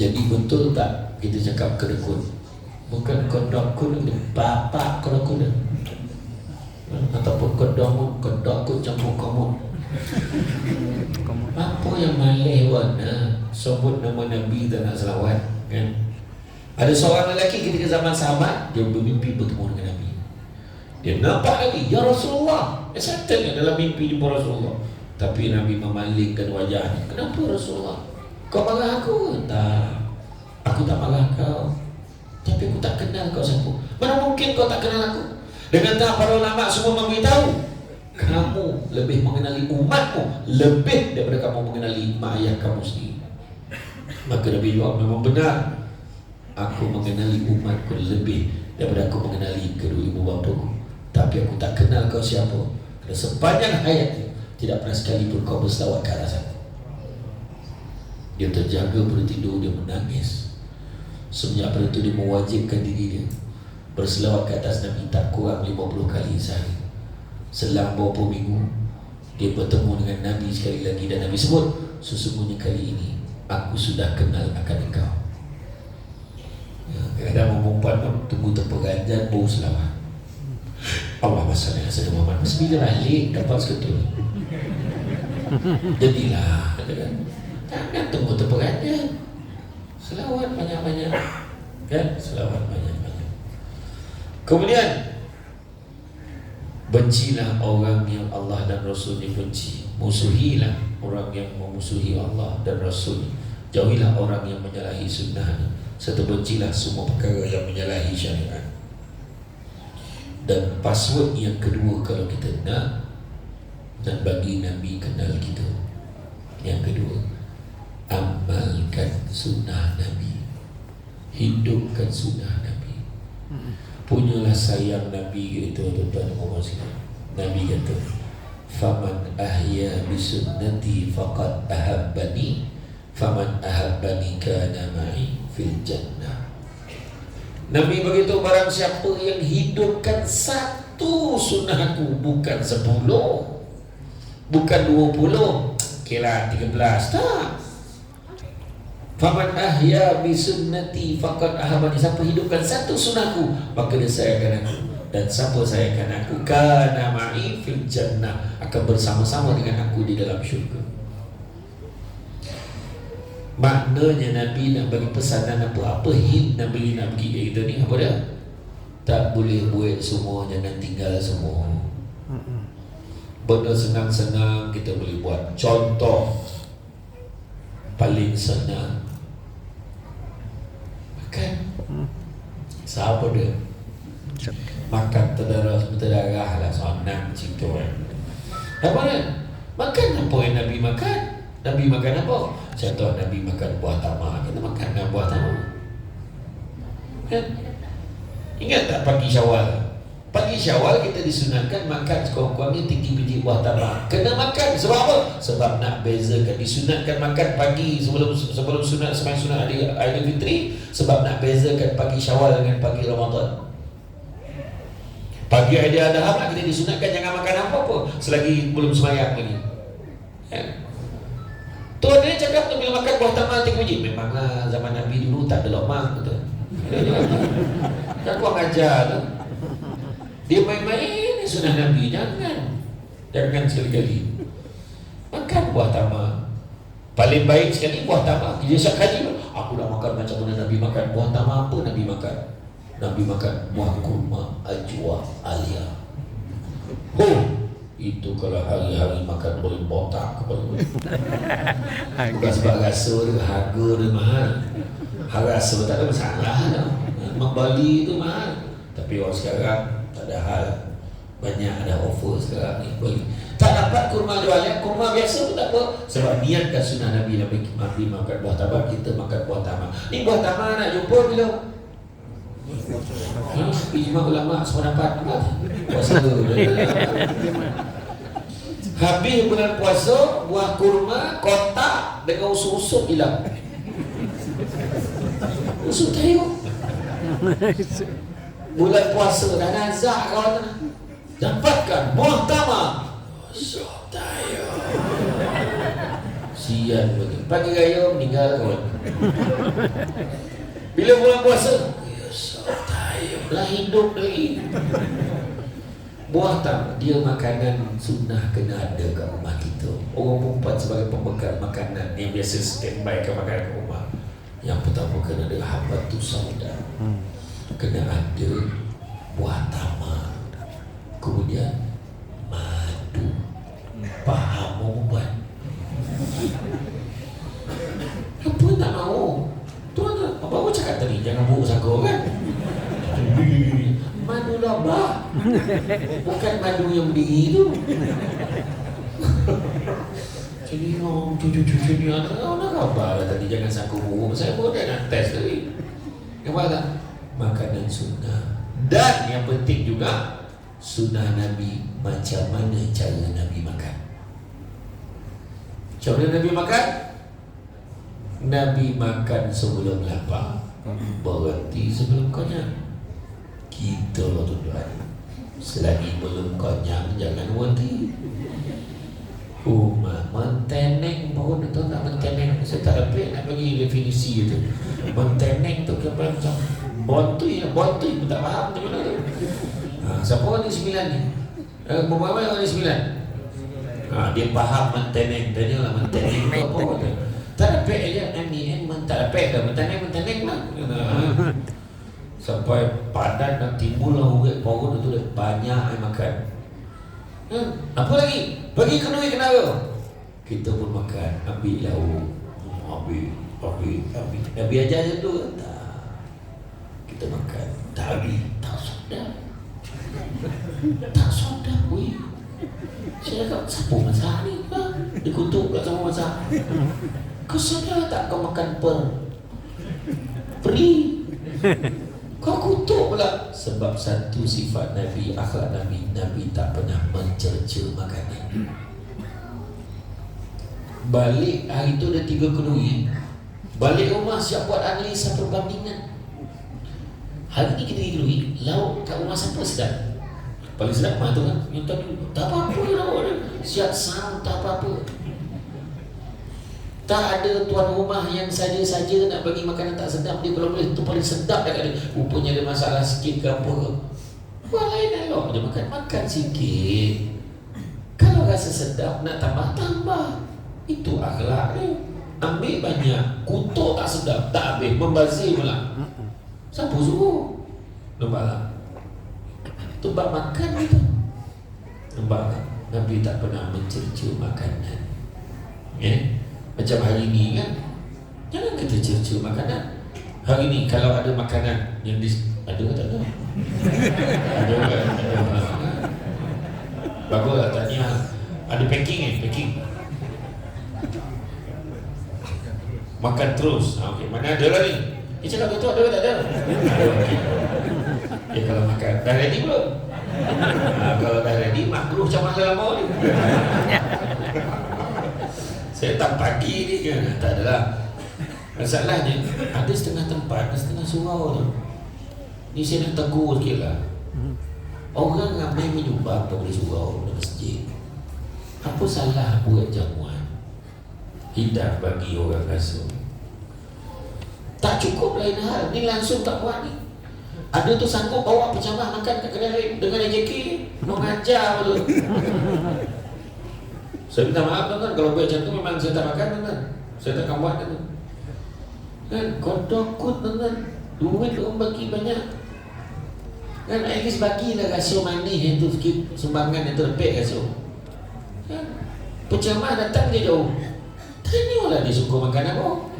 Jadi betul tak kita cakap kedekut? Bukan kedekut, bapak kedekut, ataupun kedekut campur komut. Apa yang malih warna sebut nama Nabi dan nak selawat kan? Ada seorang lelaki ketika zaman sahabat, dia bermimpi bertemu dengan Nabi. Dia nampak Nabi, ya Rasulullah. Dia santai dalam mimpi jumpa Rasulullah. Tapi Nabi memalingkan wajahnya. Kenapa Rasulullah? Kau marah aku? Tak. Aku tak marah kau. Tapi aku tak kenal kau siapa. Mana mungkin kau tak kenal aku? Dengan tak para ulama semua memberitahu, kamu lebih mengenali umatmu lebih daripada kamu mengenali mak ayah kamu sendiri. Maka Nabi jawab, memang benar. Aku mengenali umatku lebih daripada aku mengenali kedua ibu bapaku. Tapi aku tak kenal kau siapa. Kerana sepanjang hayatmu tidak pernah sekalipun kau berselawat ke arah sana. Dia terjaga pada tidur, dia menangis. Semenjak pada itu dia mewajibkan diri dia berselawat ke atas Nabi tak kurang 50 kali sehari. Selang beberapa minggu dia bertemu dengan Nabi sekali lagi dan Nabi sebut, sesungguhnya kali ini aku sudah kenal akan engkau. Kadang-kadang orang perempuan tunggu terperanjat baru selawat. Allahumma shalli ala sayyidina Muhammad. Bila balik dapat seketul. Jadilah, jangan tunggu terperanjat. Selawat banyak-banyak. Kan? Selawat banyak-banyak. Kemudian bencilah orang yang Allah dan Rasulnya benci. Musuhilah orang yang memusuhi Allah dan Rasul. Jauhilah orang yang menyalahi sunnahnya. Serta bencilah semua perkara yang menyalahi syariat. Dan password yang kedua kalau kita nak dan bagi Nabi kenal kita, yang kedua, amalkan sunnah Nabi, hidupkan sunnah Nabi. Punyalah sayang Nabi itu tuan-tuan dan puan sekalian. Nabi kata, faman ahya bisunnati faqad ahabbani, faman ahabbani kana ma'i fil jannah. Nabi begitu, barang siapa yang hidupkan satu sunnahku, bukan 10, bukan 20, kira 13, tak. Faman ahya bi sunnati faqad ahabbani, siapa hidupkan satu sunnahku maka dia sayangkan aku, dan siapa sayangkan aku kana ma'i fil jannah, akan bersama-sama dengan aku di dalam syurga. Maknanya Nabi nak bagi pesanan apa hint Nabi nak bagi kita ni apa dia? Tak boleh buat semua, jangan tinggal semua. Benda senang-senang kita boleh buat. Contoh paling senang, makan. Siapa dia? Makan terdarah lah, senang cerita kan. Apa dia? Makan apa yang Nabi makan? Nabi makan apa? Contoh Nabi makan buah tamar, kita makan dengan buah tamar. Kan? Ingat tak pagi Syawal? Pagi Syawal kita disunatkan makan sekurang-kurangnya 3 biji buah tamar. Kena makan sebab apa? Sebab nak bezakan. Disunatkan makan pagi sebelum sunat, sembahyang sunat Aidilfitri, sebab nak bezakan pagi Syawal dengan pagi Ramadan. Pagi Aidil Adha lah kita disunatkan jangan makan apa-apa selagi belum sembahyang lagi. Kan? Tuan dia cakap tu bila makan buah tamar 3 biji. Memanglah zaman Nabi dulu tak ada lomang tu. Kan kau ajar tu. Dia main-main sunnah Nabi, jangan sekali-kali. Makan buah tamar. Paling baik sekali buah tamar. Dia syak haji, aku dah makan macam mana Nabi makan. Buah tamar apa Nabi makan? Nabi makan buah kurma, ajwa, alia. Itu kalau hari-hari makan boleh botak kepala. Bukan sebab rasa dia, harga dia mahal. Rasa tak ada masalah dah. Membeli itu mahal. Tapi orang sekarang tak ada hal. Banyak ada offer sekarang ni beli. Tak dapat kurma jualan, kurma biasa pun tak apa. Sebab niatkan sunnah Nabi makan buah tamar, kita makan buah tamar. Ni buah tamar nak jumpa bila? Ijma ulama sependapat puasa habis bulan puasa, buah kurma kotak dengan usuk-usuk hilang. Usuk tayo. Bulan puasa dah nazak kawan, dapatkan buah tamar, usuk tayo. Sian betul. Pagi raya meninggal kawan. Bila bulan puasa, usuk tayo lah, hidup lagi. Buah tamar, dia makanan sunnah kena ada kat rumah kita. Orang perempuan sebagai pembekal makanan yang biasa standby ke makanan kat rumah. Yang pertama kena ada habatus sauda, kena ada buah tamar, kemudian madu. Faham perempuan? Apa tak mahu? Tuan apa aku cakap tadi, jangan buruk sangka kan? Madu laba, bukan madu yang berdiri tu. Jadi cucu-cucu ni nak khabar lah tadi, jangan sangka buruk. Saya pun dah nak test tadi. Nampak tak? Makanan sunnah. Dan yang penting juga sunnah Nabi, macam mana cara Nabi makan. Macam mana Nabi makan? Nabi makan sebelum lapar, berhenti sebelum kenyang. Kita lah tuan-tuan, selagi belum kenyang jangan berhenti. Menteneng pun tu tak menteneng. Saya tak dapat nak bagi definisi tu. Menteneng tu ke macam bontui pun tak faham macam mana tu. Siapa orang ni 9 ni? Berapa orang ni 9? Dia faham menteneng. Tanyalah menteneng tu apa. Tak dapat aja ni tak dapat dah mentaneng lah. Sampai padan dan timbul lah urat perut tu dah banyak yang makan. Apa lagi? Bagi kenduri kenara. Kita pun makan, ambil lauk. Ambil aja tu. Tak. Kita makan, tak habis, tak sedap. Tak sedap weh. Saya cakap, siapa masak ni? Dia kutuk kat sama masak. Kau sedar tak kau makan peri? Kau kutuk pula. Sebab satu sifat Nabi, akhlak Nabi tak pernah mencerca makanan. Balik hari tu ada 3 kenduri. Balik rumah siap buat analisa perbandingan. Hari ni kita pergi kenduri, lauk kat rumah siapa sedap? Paling sedap mana tu kan? Yang tadi tak apa-apa lauk dia. Siap sound tak apa-apa. Tak ada tuan rumah yang saja-saja nak bagi makanan tak sedap. Dia kalau boleh tu paling sedap dah kat dia. Rupanya ada masalah sikit ke apa ke. Buat lain elok. Dia makan sikit. Kalau rasa sedap nak tambah. Itu akhlak dia. Ambil banyak, kutuk tak sedap, tak habis, membazir pula. Siapa suruh? Nampaklah. Itu bab makan itu. Nampaklah. Nabi tak pernah mencerca makanan. Macam hari ni kan, jangan kita cerca makanan. Hari ni kalau ada makanan yang ada ke tak ada? Ada kan? Baguslah tanya. Ada packing packing. Makan terus. Okay. Mana ada lah ni? Cakap betul ada ke tak ada? Kalau makan dah ready belum? Kalau dah ready, makruh macam mana lama ni? Saya tak pagi ni kan? Tak adalah. Masalahnya ada setengah tempat, setengah surau tu. Ni saya nak tegur sikit lah. Orang ramai menyumbang pada surau, pada masjid. Apa salah buat jamuan hidat bagi orang rasa? Tak cukup lain hal. Ni langsung tak buat ni. Ada tu sanggup bawa pecamah makan kat kedai lain dengan AJK ni. Mengajar tu. Saya minta maaf kan, kalau buat macam tu memang saya tak makan kan. Saya tak akan buat kan. Kan kodokut kan. Duit orang bagi banyak. Kan at least bagilah rasio manis itu sikit sumbangan yang terlepek rasio. Kan pecamah datang dia jauh. Tanyalah dia suka makan apa.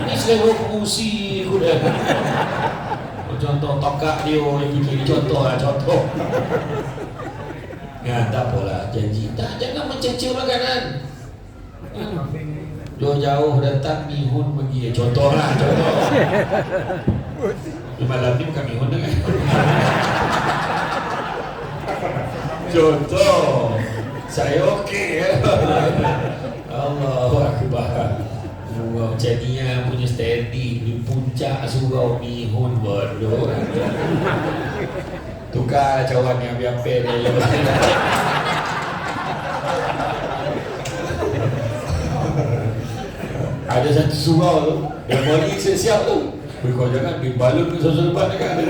Ini selera pengusi aku dah. Contoh tokak dia yang bikin contoh. Ya tak apalah, janji tak, jangan mencerca makanan. Jauh-jauh datang mihun pergi. Contoh. Di malam ni bukan mihun kan. Contoh. Saya okey ya. Allahu Akbar. Macam ni punya standing di puncak surau mihun bodoh. Tukar cawan yang biar-biar dia. Ada satu surau tu, yang bagi siap tu. Kau jangan dibalut ke susu lebat kan.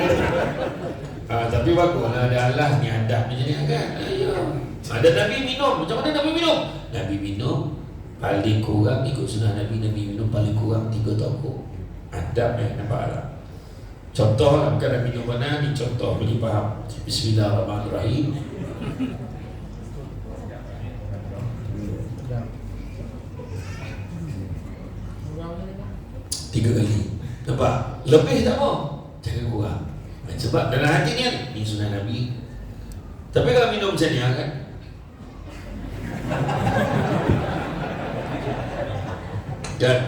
Tapi baguslah ada Allah ni adab macam ni kan. Ayo. Ada Nabi minum. Macam mana Nabi minum? Nabi minum paling kurang ikut sunnah Nabi minum paling kurang 3 tokok. Adab nampaklah. Contoh lah, bukan Nabi minum mana ni contoh bagi faham. Bismillahirrahmanirrahim. 3 kali. Nampak? Lebih tak mau. Jangan kurang. Sebab dalam hati ni sunnah Nabi. Tapi kalau minum macam ni kan, dan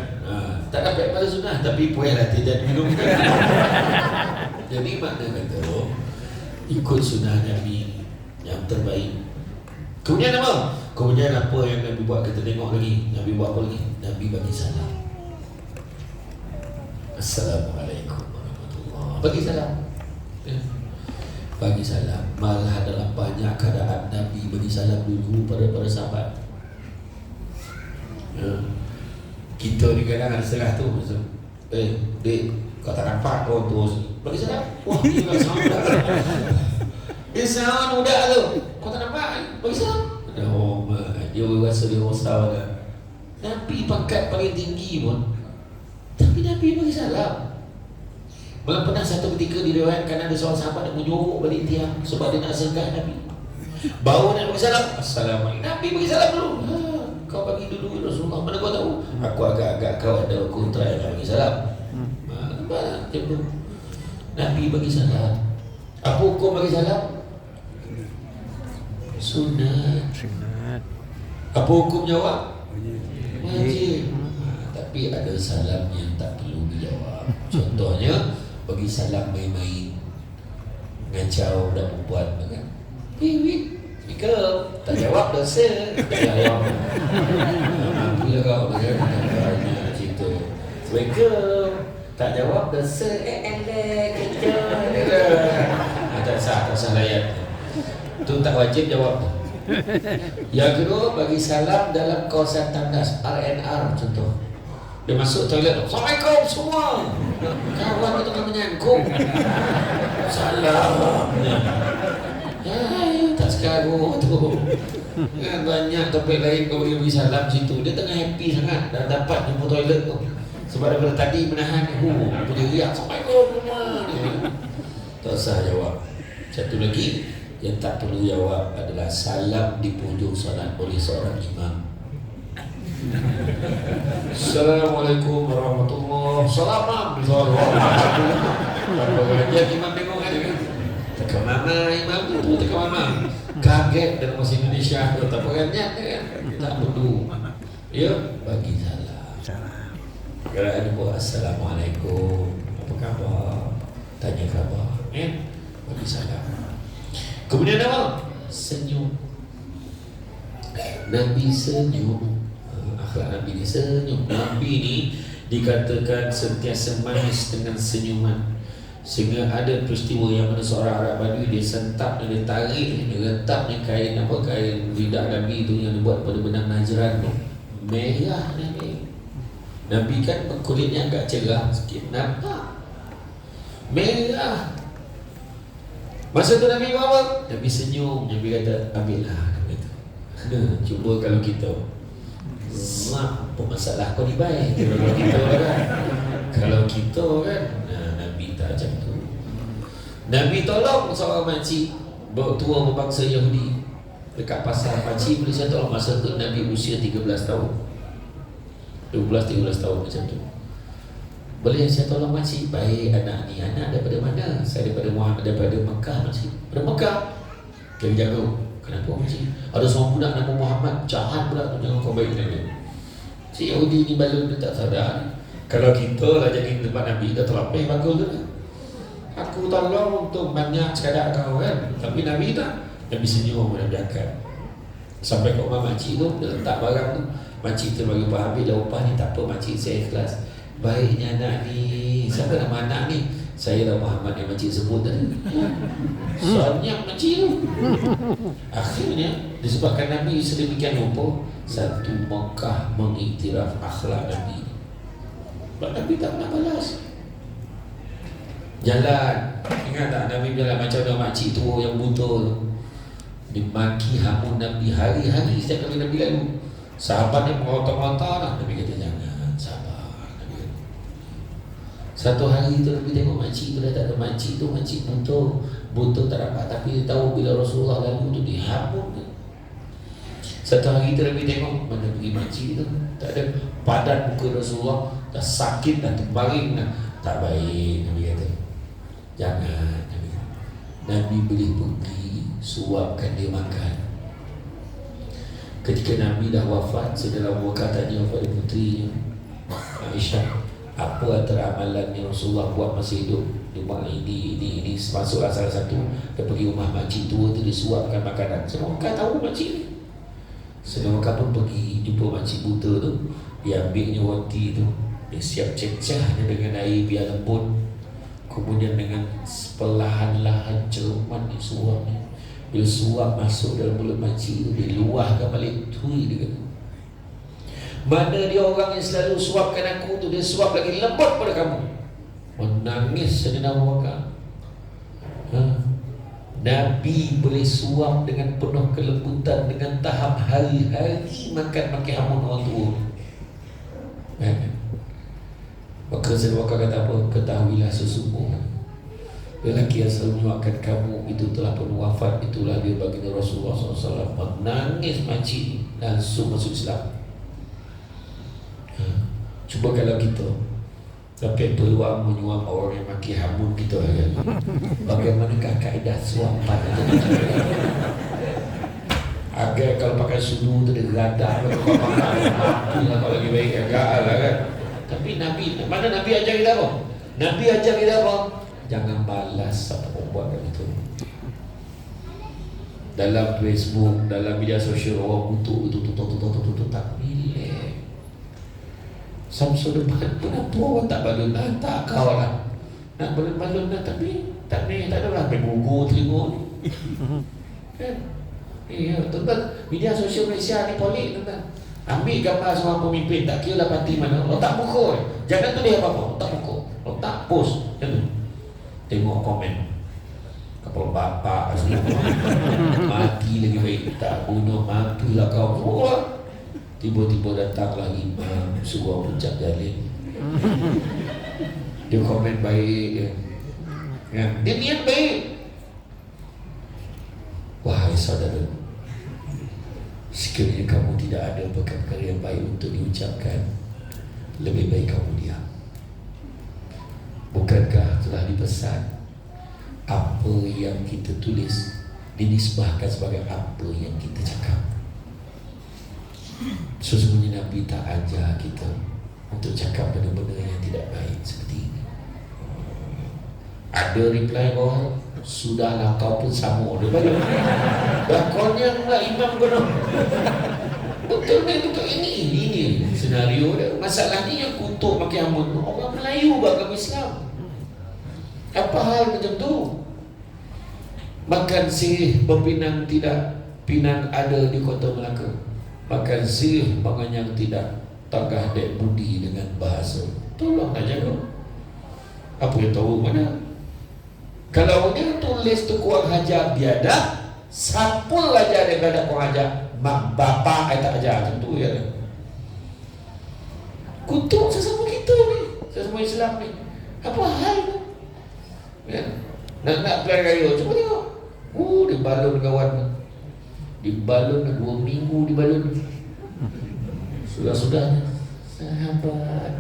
tak dapat pada sunnah, tapi puailah tidak minum kan. Jadi makna kata ikut sunnah Nabi yang terbaik. Kemudian apa? Kemudian apa yang Nabi buat? Kita tengok lagi. Nabi buat apa lagi? Nabi bagi salam. Assalamualaikum warahmatullahi. Bagi salam. Bagi salam. Malah dalam banyak keadaan Nabi bagi salam dulu pada para sahabat. Kita ni kadang ada serah tu macam, dek, kau tak nampak kau tu bagi salam. Wah, dia nak salam dah. Dia salam muda tu. Kau tak nampak? Bagi salam. Oh, dia rasa dia rasa dah. Nabi pangkat paling tinggi pun, tapi Nabi bagi salam. Malah pernah satu ketika diriwayatkan ada seorang sahabat yang menyorok balik tiang sebab dia nak singgah Nabi. Bawa Nabi bagi salam, Assalamualaikum. Nabi bagi salam dulu. Kau bagi dulu Rasulullah, mana kau tahu? Aku agak-agak kau ada kontra yang bagi salam. Nampak tak? Nabi bagi salam. Apa hukum bagi salam? Sunat. Apa hukum jawab? Wajib. Tapi ada salam yang tak perlu dijawab. Contohnya bagi salam main-main, ngacau dan perempuan kan. Assalamualaikum. Tak jawab dosa. Tak jawab. Bila kau banyak cerita. Assalamualaikum. Tak jawab dosa. Tak sah layan. Itu tak wajib jawab. Yang kedua, bagi salam dalam kawasan tandas, RNR contoh. Dia masuk toilet, Assalamualaikum semua. Kawan kita tengah menyangkut. Salam. Tak sekarang tu. Banyak topik lain kau bagi salam situ. Dia tengah happy sangat dah dapat jumpa toilet tu. Sebab daripada tadi menahan punya riak Assalamualaikum semua. Tak usah jawab. Satu lagi yang tak perlu jawab adalah salam di hujung solat oleh seorang imam. Assalamualaikum warahmatullahi wabarakatuh. Apa kerja imam tengok kan? Tekan mana imam tu? Tekan mana? Kaget dalam bahasa Indonesia. Tak perannya kan? Tak perlu. Ya, bagi salam. Kalau ada buat Assalamualaikum, apa khabar? Tanya khabar. Bagi salam. Kemudian apa? Senyum. Nabi senyum. Akhlak Nabi ni senyum. Nabi ni dikatakan sentiasa manis dengan senyuman. Sehingga ada peristiwa yang mana seorang Arab Badui dia sentap dan dia tarik, dia letaknya kain lidah Nabi tu yang dibuat pada benang Najran tu. Merah Nabi. Nabi kan kulitnya agak cerah sikit. Nampak? Merah. Masa tu Nabi buat apa? Nabi senyum. Nabi kata, ambillah. Cuba kalau kita apa masalah kau dibayar? Kalau kita kan, kalau kita kan, Nabi tak macam tu. Nabi tolong seorang makcik tua berbangsa Yahudi dekat pasar. Makcik boleh saya tolong. Masa tu Nabi usia 13 tahun, 12-13 tahun macam tu. Boleh saya tolong makcik? Baik anak ni. Anak daripada mana? Saya daripada Muhammad, daripada Mekah makcik. Daripada Mekah? Dia jaga. Kenapa makcik? Ada seorang budak nama Muhammad, jahat pula tu, jangan kau baik dengan dia. Si Yahudi ni balun dia tak sadar. Kalau kita lah jadi tempat Nabi, dah terlapih bagus tu. Aku tolong untuk banyak sekadar kau kan. Tapi Nabi tak. Nabi senyum, Nabi angkat. Sampai ke rumah makcik tu, dia letak barang tu. Makcik tu bagi upah, ambil dah upah ni. Tak apa makcik, saya ikhlas. Baiknya anak ni. Siapa nama anak ni? Saya dah Muhammad yang makcik sebut tadi. Soalnya makcik tu. Akhirnya disebabkan Nabi sedemikian rupa, satu Mekah mengiktiraf akhlak Nabi. Sebab Nabi tak pernah balas. Jalan, ingat tak Nabi jalan macam ada makcik tua yang buta tu. Dimaki hamun Nabi hari-hari setiap kali Nabi lalu. Sahabat ni mengotak-otak lah. Nabi kata jangan, sabar. Nabi kata. Satu hari tu Nabi tengok makcik tu dah tak ada. Makcik tu makcik buta tak dapat. Tapi dia tahu bila Rasulullah lalu tu dihamun dia. Satu hari tu Nabi tengok mana pergi makcik tu, tak ada. Padan muka Rasulullah dah sakit, dah terbaring dah. Tak baik Nabi kata. Jangan Nabi. Nabi boleh pergi suapkan dia makan. Ketika Nabi dah wafat, Saudara Abu Bakar tanya kepada putrinya Aisyah, apa antara amalan yang Rasulullah buat masa hidup? Dia buat ini masuklah salah satu. Dia pergi rumah makcik tua tu, dia suapkan makanan. Saudara Abu Bakar tahu makcik ni. Saudara Abu Bakar pun pergi jumpa makcik buta tu. Dia ambilnya roti tu, dia siap cecahnya dengan air biar lembut. Kemudian dengan perlahan-lahan cermat dia suapnya. Bila suap masuk dalam mulut makcik tu, dia luahkan balik. Tui dia kata, mana dia orang yang selalu suapkan aku tu, dia suap lagi lembut pada kamu. Menangis Sayyidina Abu Bakar. Nabi boleh suap dengan penuh kelembutan, dengan tahap hari-hari makan pakai hamun orang tua. Maka Saudara kata apa? Ketahuilah sesungguhnya lelaki yang selalu menyoalkan kamu itu telah pun wafat. Itulah dia baginda Rasulullah SAW. Menangis makcik langsung masuk Islam. Cuba kalau kita dapat peluang menyuap orang yang maki hamun kita kan, bagaimanakah kaedah suapan agar kalau pakai sudu tu dia gadah, kalau pakai mampu lah, kalau lagi baik agak lah kan. Tapi Nabi, mana Nabi ajar kita apa? Nabi ajar kita apa? Jangan balas apa buat itu. Dalam Facebook, dalam media sosial orang kutuk tak boleh. Samsul depan pun apa orang tak balun lah, tak kau lah. Nak balun lah tapi tak ni, tak adalah bergugur telinga ni. Kan? Ya, tuan-tuan, media sosial Malaysia ni polik tuan-tuan. Ambil gambar seorang pemimpin, tak kira lah parti mana, letak muka. Jangan tulis apa-apa, letak muka. Letak post, macam tu. Tengok komen. Kapal bapak asli mati lagi baik, tak bunuh, matilah kau. Oh, tiba-tiba datanglah imam suruh puncak jalin. Dia komen baik ya. Dia niat baik. Wahai saudara, sekiranya kamu tidak ada perkara yang baik untuk diucapkan, lebih baik kamu diam. Bukankah telah dipesan apa yang kita tulis dinisbahkan sebagai apa yang kita cakap? Sesungguhnya Nabi tak ajar kita untuk cakap benda-benda yang tidak baik seperti ini. Ada reply bawah, sudahlah kau pun sama dia balik. Lakonnya lah imam kena. Betul ini senario dia. Masalah ni yang kutuk pakai amun orang Melayu agama Islam. Apa hal macam tu? Makan sirih berpinang tidak, pinang ada di kota Melaka. Makan sirih menganyang tidak, tagah dek budi dengan bahasa. Tolonglah jaga. Apa yang tahu mana? Kalau dia tulis tu kurang hajar biadab, sapul aja dia ada kurang hajar, mak bapak tak ajar macam tu ya. Kutuk sesama kita ni, sesama Islam ni. Apa hal tu? Ya. Nak pilihan raya, cuba tengok. Dibalun kawan. Dibalun 2 minggu dibalun. Sudah-sudahnya sahabat.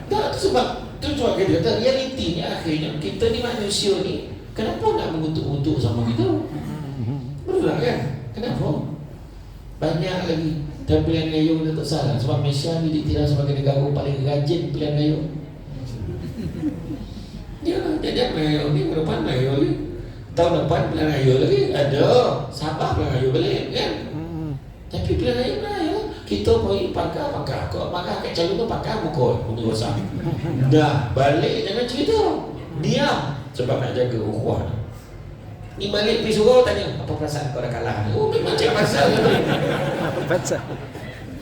Tak, sebab tu cuma kita kata realitinya akhirnya kita ni manusia ni kenapa nak mengutuk-utuk sama kita? Betul kan? Kenapa? Banyak lagi. Dan pilihan raya kita tak salah. Sebab Malaysia ni dikira sebagai negara paling rajin pilihan raya. Ya, jajak pilihan raya ni, ke depan raya ni. Tahun depan pilihan raya lagi. Ada. Sabah pilihan raya balik kan? Tapi pilihan raya kita pergi pakar. Kau pakar kat calon tu pakar mukul. Mungkin rosak. Dah balik jangan cerita. Diam. Sebab nak jaga ukhuwah. Ni balik pergi surau tanya, apa perasaan kau dah kalah? Oh memang cakap pasal tu. Apa pasal?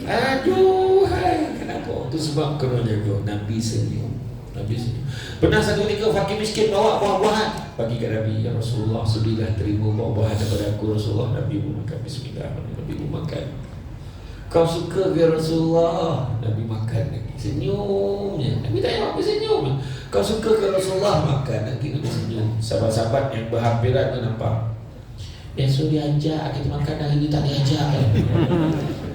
Aduh, hai. Kenapa? Itu sebab kena jaga. Nabi senyum. Pernah satu ketika fakir miskin bawa buah-buahan bagi kat Nabi. Ya Rasulullah, sudilah terima buah-buahan daripada aku Rasulullah. Nabi pun makan. Bismillahirrahmanirrahim. Nabi pun makan. Kau suka ke Rasulullah? Nabi makan lagi. Senyumnya. Nabi tanya apa senyum? Kau suka ke Rasulullah? Makan lagi. Nabi senyum. Sahabat-sahabat yang berhampiran tu nampak. Biasa dia ajak kita makan, hari ni tak diajak.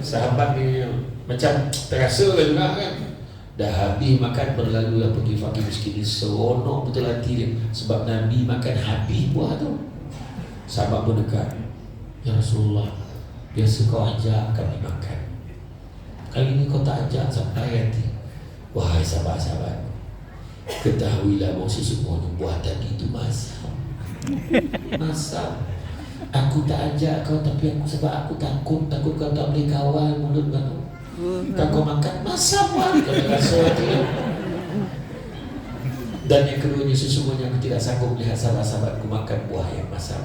Sahabat ni macam terasa lah juga kan. Dah habis makan, berlalulah pergi fakir miskin ni. Seronok betul hati dia. Sebab Nabi makan habis buah tu. Sahabat pun dekat. Ya Rasulullah, biasa kau ajak kami makan, kali ni kau tak ajak sampai hati. Wahai sahabat-sahabat, ketahuilah bahawa sesungguhnya buah tadi itu masam. Aku tak ajak kau, tapi sebab aku takut kau tak boleh kawal mulut kau. Kau makan masam lah. Kau rasa hati. Dan yang keduanya, sesungguhnya aku tidak sanggup melihat sahabat-sahabatku makan buah yang masam.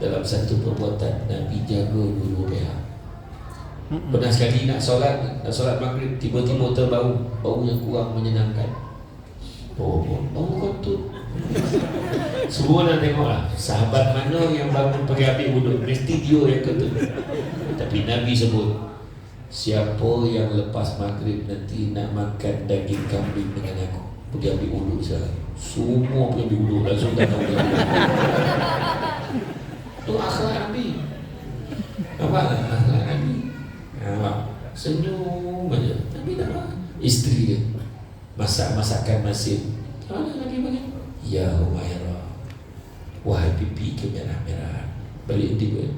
Dalam satu perbuatan Nabi jaga dua pihak. Pernah sekali nak solat maghrib, tiba-tiba terbau yang kurang menyenangkan. Bau kotor. Semua nak tengoklah sahabat mana yang bangun pergi ambil wuduk, mesti dia yang kotor. Tapi Nabi sebut, siapa yang lepas maghrib nanti nak makan daging kambing dengan aku, pergi ambil uduk sekarang. Semua pergi ambil uduk, langsung dah tahu dia. Itu akhlak Nabi. Nampak tak akhlak Nabi? Nampak? Senyum aja. Nabi tak apa. Isteri dia masak masakan masin. Mana Nabi bagi? Ya Humairah, wahai pipi kemerah-merah, balik dia.